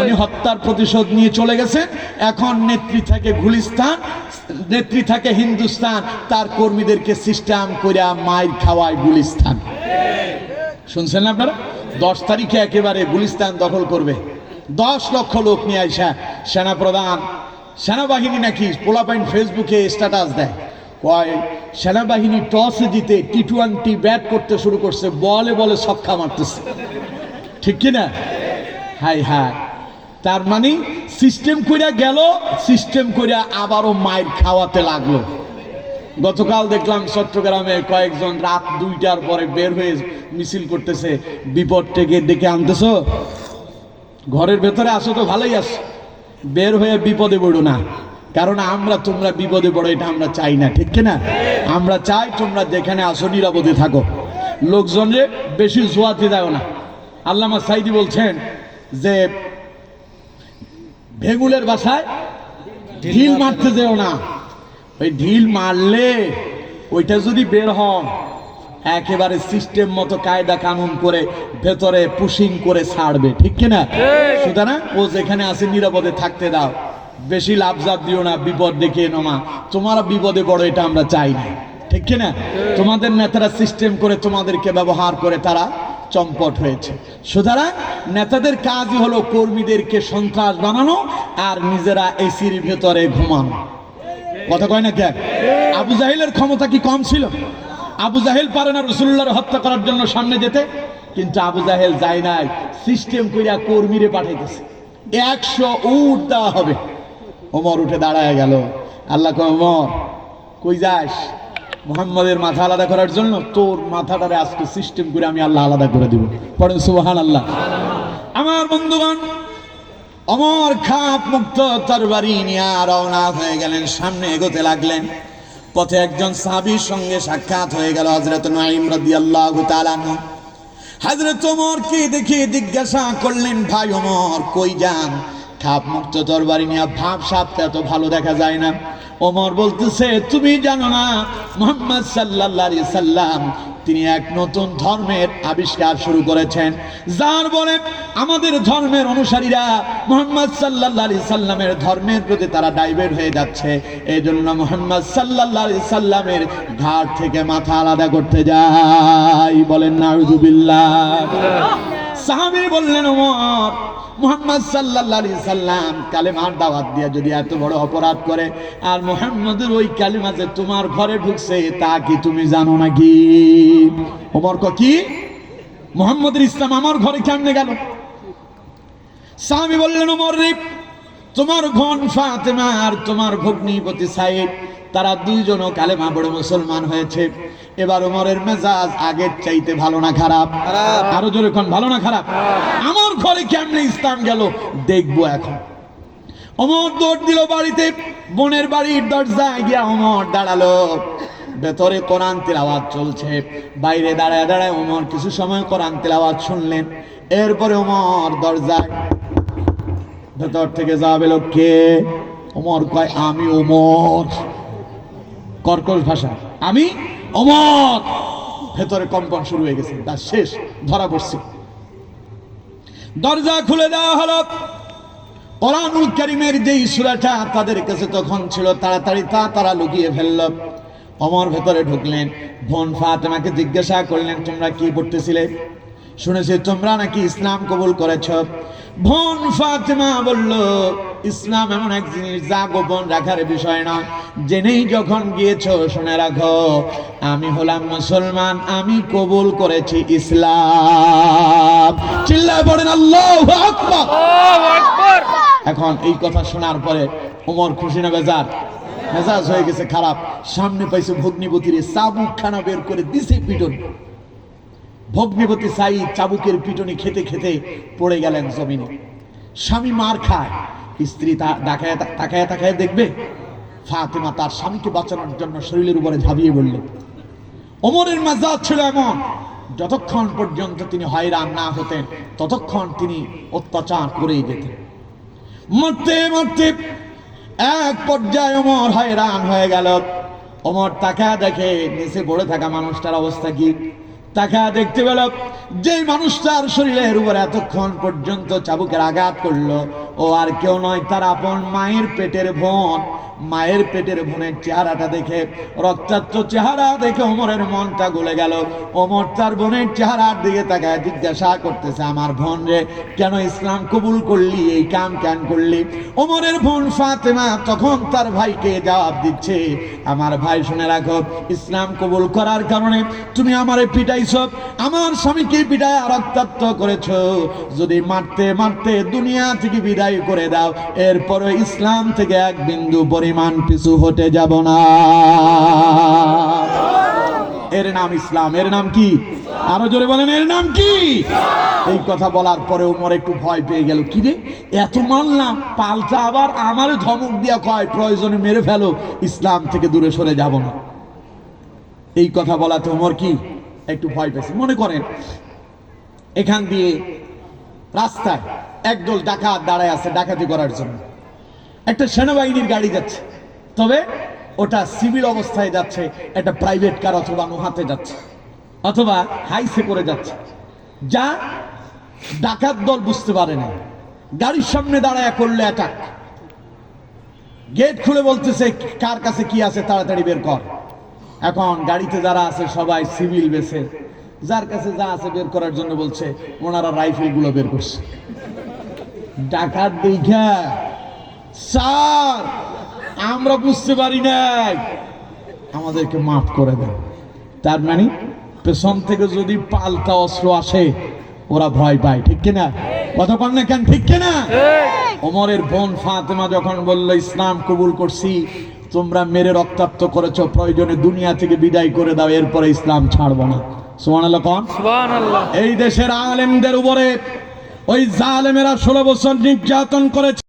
উনি হত্যার প্রতিশোধ নিয়ে চলে গেছেন। এখন নেত্রী থাকে গুলিস্তান, নেত্রী থাকে হিন্দুস্তান, তার কর্মীদেরকে সিস্টেম কইরা মাইর খাওয়ায় গুলিস্তান। শুনছেন না আপনারা? 10 তারিখে একেবারে গুলিস্তান দখল করবে, 10 লক্ষ লোক নিয়ে আইসা। সেনাপ্রধান, সেনাবাহিনী নাকি পোলাপাইন ফেসবুকে স্ট্যাটাস দেয়, কয় সেনাবাহিনী টসে জিতে T20 ব্যাট করতে শুরু করছে, বলে বলে ছক্কা মারতেছে, ঠিক কিনা? হাই হাই, তার মানে সিস্টেম কইরা গেল, সিস্টেম কইরা আবারও মাইর খাওয়াতে লাগলো। গতকাল দেখলাম চট্টগ্রামে কয়েকজন রাত 2টার পরে বের হয়ে মিছিল করতেছে, বিপদ থেকে ডেকে আনতেছো, ঘরের ভেতরে আসো তো ভালোই আছো, বের হয়ে বিপদে পড়ো না। কারণ আমরা তোমরা বিপদে পড়ো এটা আমরা চাই না, ঠিক কিনা? আমরা চাই তোমরা যেখানে আসো নিরাপদে থাকো, লোকজনে বেশি জোয়াতে দাও না। আল্লামা সাইদি বলছেন যে ভেগুলের বাসায় ঢিল মারতে যেও না, ওই ঢিল মারলে ওইটা যদি বের হন একেবারে সিস্টেম মতো কায়দা কানুন করে ভেতরে পুশিং করে ছাড়বে, ঠিক কিনা? সুতরাং ও যেখানে আছে নিরাপদে থাকতে দাও, বেশি লাভজাব দিও না, বিপদ দেখিয়ে নমা, তোমরা বিপদে বড় এটা আমরা চাই না, ঠিক কিনা? তোমাদের নেতারা সিস্টেম করে তোমাদেরকে ব্যবহার করে তারা চম্পট হয়েছে। সুতরাং নেতাদের কাজই হলো কর্মীদেরকে সন্ত্রাস বানানো আর নিজেরা এসির ভেতরে ঘুমানো, কথা কয় না কেন? আবু জাহেলের ক্ষমতা কি কম ছিল? আবু জাহেল পারে না রাসূলুল্লাহর হত্যা করার জন্য সামনে যেতে, কিন্তু আবু জাহেল যায় নাই, সিস্টেম কইরা কর্মীরে পাঠাইতেছে, 100 উট দেওয়া হবে। ওমর উঠে দাঁড়ায় গেল। আল্লাহ কয়, ওমর কই যাস? মুহাম্মাদের মাথা আলাদা করার জন্য? তোর মাথাটারে আজকে সিস্টেম করে আমি আল্লাহ আলাদা করে দিব। পড়েন সুবহানাল্লাহ। আমার বন্ধুগণ, ওমর খাপ মুক্ত তরবারি নিয়ে রওনা হয়ে গেলেন, সামনে এগোতে লাগলেন। পথে একজন সাহাবীর সঙ্গে সাক্ষাৎ হয়ে গেল, হযরত নুআইম রাদিয়াল্লাহু তাআলা আনহু। হযরত ওমরকে দেখে জিজ্ঞাসা করলেন, ভাই ওমর কই যান? খাপ মুক্ত তরবারি নিয়ে ভাব সাপটা এত ভালো দেখা যায় না। ওমর বলতেছে, তুমি জানো না মুহাম্মদ সাল্লাল্লাহু আলাইহি সাল্লাম তিনি এক নতুন ধর্মের আবিষ্কার শুরু করেছেন, যার বলে আমাদের ধর্মের অনুসারীরা মুহাম্মদ সাল্লাল্লাহু আলাইহি সাল্লামের ধর্মের প্রতি তারা ডাইভার্ট হয়ে যাচ্ছে। এই জন্য মুহাম্মদ সাল্লাল্লাহু আলাইহি সাল্লামের ঘাট থেকে মাথা আলাদা করতে যায়। বলেন নাউযুবিল্লাহ। সাহাবী বললেন, ওমর মুহাম্মদ সাল্লাল্লাহু আলাইহি সাল্লাম কালেমার দাওয়াত দিয়ে যদি এত বড় অপরাধ করে, আর মুহাম্মদের ওই কালেমা যে তোমার ঘরে ঢুকছে তা কি তুমি জানো নাকি? ওমর কয়, কি? মুহাম্মদের ইসলাম আমার ঘরে কেমনে গেল? সাহাবী বললেন, ওমর রে, তোমার বোন ফাতেমা আর তোমার ভগ্নিপতি সাইদ তারা দুইজনও কালেমা পড়ে মুসলমান হয়েছে। এবার ওমরের মেজাজ আগের চাইতে ভালো না খারাপ? আরো জোরে কোন, ভালো না খারাপ? আমার ঘরে কেমনে ইসলাম গেল দেখবো এখন। ওমর দৌড় দিল বাড়িতে, বোনের বাড়ির দরজায় গিয়া ওমর দাঁড়ালো। ভেতরে কোরআন তিলাওয়াত চলছে, বাইরে দাঁড়ায় দাঁড়ায় ওমর কিছু সময় কোরআন তিলাওয়াত শুনলেন। এরপরে ওমর দরজায় ভেতর থেকে জবাব এলো, কে? ওমর কয়, আমি ওমর। কর্কশ ভাষা, আমি ওমর। ভেতরে কম্পন শুরু হয়ে গেছে, তার শেষ, ধরা পড়ছে। দরজা খুলে দেওয়া হলো। কোরআনুল কারীমের যেই সূরাটা তাদের কাছে তখন ছিল, তাড়াতাড়ি তারা লুকিয়ে ফেলল। ওমর ভেতরে ঢুকলেন, বোন ফাতেমাকে জিজ্ঞাসা করলেন, তোমরা কি পড়তেছিলে? শুনেছি তোমরা নাকি ইসলাম কবুল করেছ। বোন ফাতেমা বলল, ইসলাম এমন এক জিনিস যা গোপন রাখার বিষয় না, জেনেই যখন গিয়েছ শুনে রাখো, আমি হলাম মুসলমান, আমি কবুল করেছি ইসলাম। চিল্লায় পড়েন আল্লাহু আকবার। এখন এই কথা শোনার পরে ওমর খুশি না বেজার? মেজাজ হয়ে গেছে খারাপ। সামনে পাইছে ভগ্নিপতির, চাবুক খানা বের করে দিছে পিটন। ভগ্নিপতি সাইদ চাবুকের পিটনি খেতে খেতে পড়ে গেলেন জমিনে। স্বামী মার খায়, স্ত্রী তাকায় তাকায় দেখবে। ফাতেমা তার স্বামীকে বাঁচানোর জন্য শরীরের উপরে ঝাঁপিয়ে বললেন। ওমরের মেজাজ ছিল এমন, যতক্ষণ পর্যন্ত তিনি হয়রান না হতেন ততক্ষণ তিনি অত্যাচার করেই যেতেন। মরতে মরতে এক পর্যায়ে ওমর হয়রান হয়ে গেল। ওমর তাকায় দেখে নিচে পড়ে থাকা মানুষটার অবস্থা কি। তাকায় দেখতে পেল যে মানুষটার শরীরের উপর এতক্ষণ পর্যন্ত চাবুকের আঘাত করলো, ও আর কেউ নয়, তার আপন মায়ের পেটের বোন। মায়ের পেটের বোনের চেহারাটা দেখে, রক্তাক্ত চেহারা দেখে ওমরের মনটা গলে গেল। ওমর তার বোনের চেহারার দিকে তাকায় জিজ্ঞাসা করতেছে, আমার বোন রে, কেন ইসলাম কবুল করলি? এই কাম কেন করলি? ওমরের বোন ফাতেমা তখন তার ভাইকে জবাব দিচ্ছে, আমার ভাই শুনে রাখো, ইসলাম কবুল করার কারণে তুমি আমারে পিটাইছো, আমার স্বামীকে পিটায় রক্তাক্ত করেছো। যদি মারতে মারতে দুনিয়া থেকে বিদায় করে দাও, এরপরে ইসলাম থেকে এক বিন্দু পরিমাণ পিছু হতে যাব না। এর নাম ইসলাম। এর নাম কি? আরো জোরে বলেন, এর নাম কি? এই কথা বলার পরে ওমর একটু ভয় পেয়ে গেল। কি রে, এত মানলাম, পাল্টা আবার আমার ধমক দিয়া কয় প্রয়োজনে মেরে ফেলো, ইসলাম থেকে দূরে সরে যাব না। এই কথা বলাতে ওমর কি একটু ভয় পেয়েছে। মনে করেন এখান দিয়ে রাস্তায় একদল ডাকাত দাঁড়ায় আছে ডাকাতি করার জন্য। একটা সেনাবাহিনীর গাড়ি যাচ্ছে, তবে ওটা সিভিল অবস্থায় যাচ্ছে, একটা প্রাইভেট কার অথবা নোহাতে যাচ্ছে, অথবা হাইসে করে যাচ্ছে। যা ডাকাত দল বুঝতে পারে না, গাড়ির সামনে দাঁড়ায় করলে অ্যাটাক। গেট খুলে বলতেছে, কার কাছে কি আছে তাড়াতাড়ি বের কর। এখন গাড়িতে যারা আছে সবাই সিভিল বেছে, যার কাছে যা আছে বের করার জন্য বলছে, ওনারা রাইফেল গুলো বের করছে। ডাকাত দেখা, স্যার আমরা বুঝতে পারি নাই, আমাদেরকে মাফ করে দেন। তার মানে পেছন থেকে যদি পাল্টা অস্ত্র আসে ওরা ভয় পায়, ঠিক কিনা? কতক্ষণ না কেন, ঠিক কিনা? ওমরের বোন ফাতেমা যখন বলল ইসলাম কবুল করছি, তোমরা মেরে রক্তাক্ত করেছো, প্রয়োজনে দুনিয়া থেকে বিদায় করে দাও, এরপরে ইসলাম ছাড়বো না। সুবহানাল্লাহ কোন? সুবহানাল্লাহ। এই দেশের আলেমদের উপরে ওই জালেমেরা 16 বছর নির্যাতন করেছে।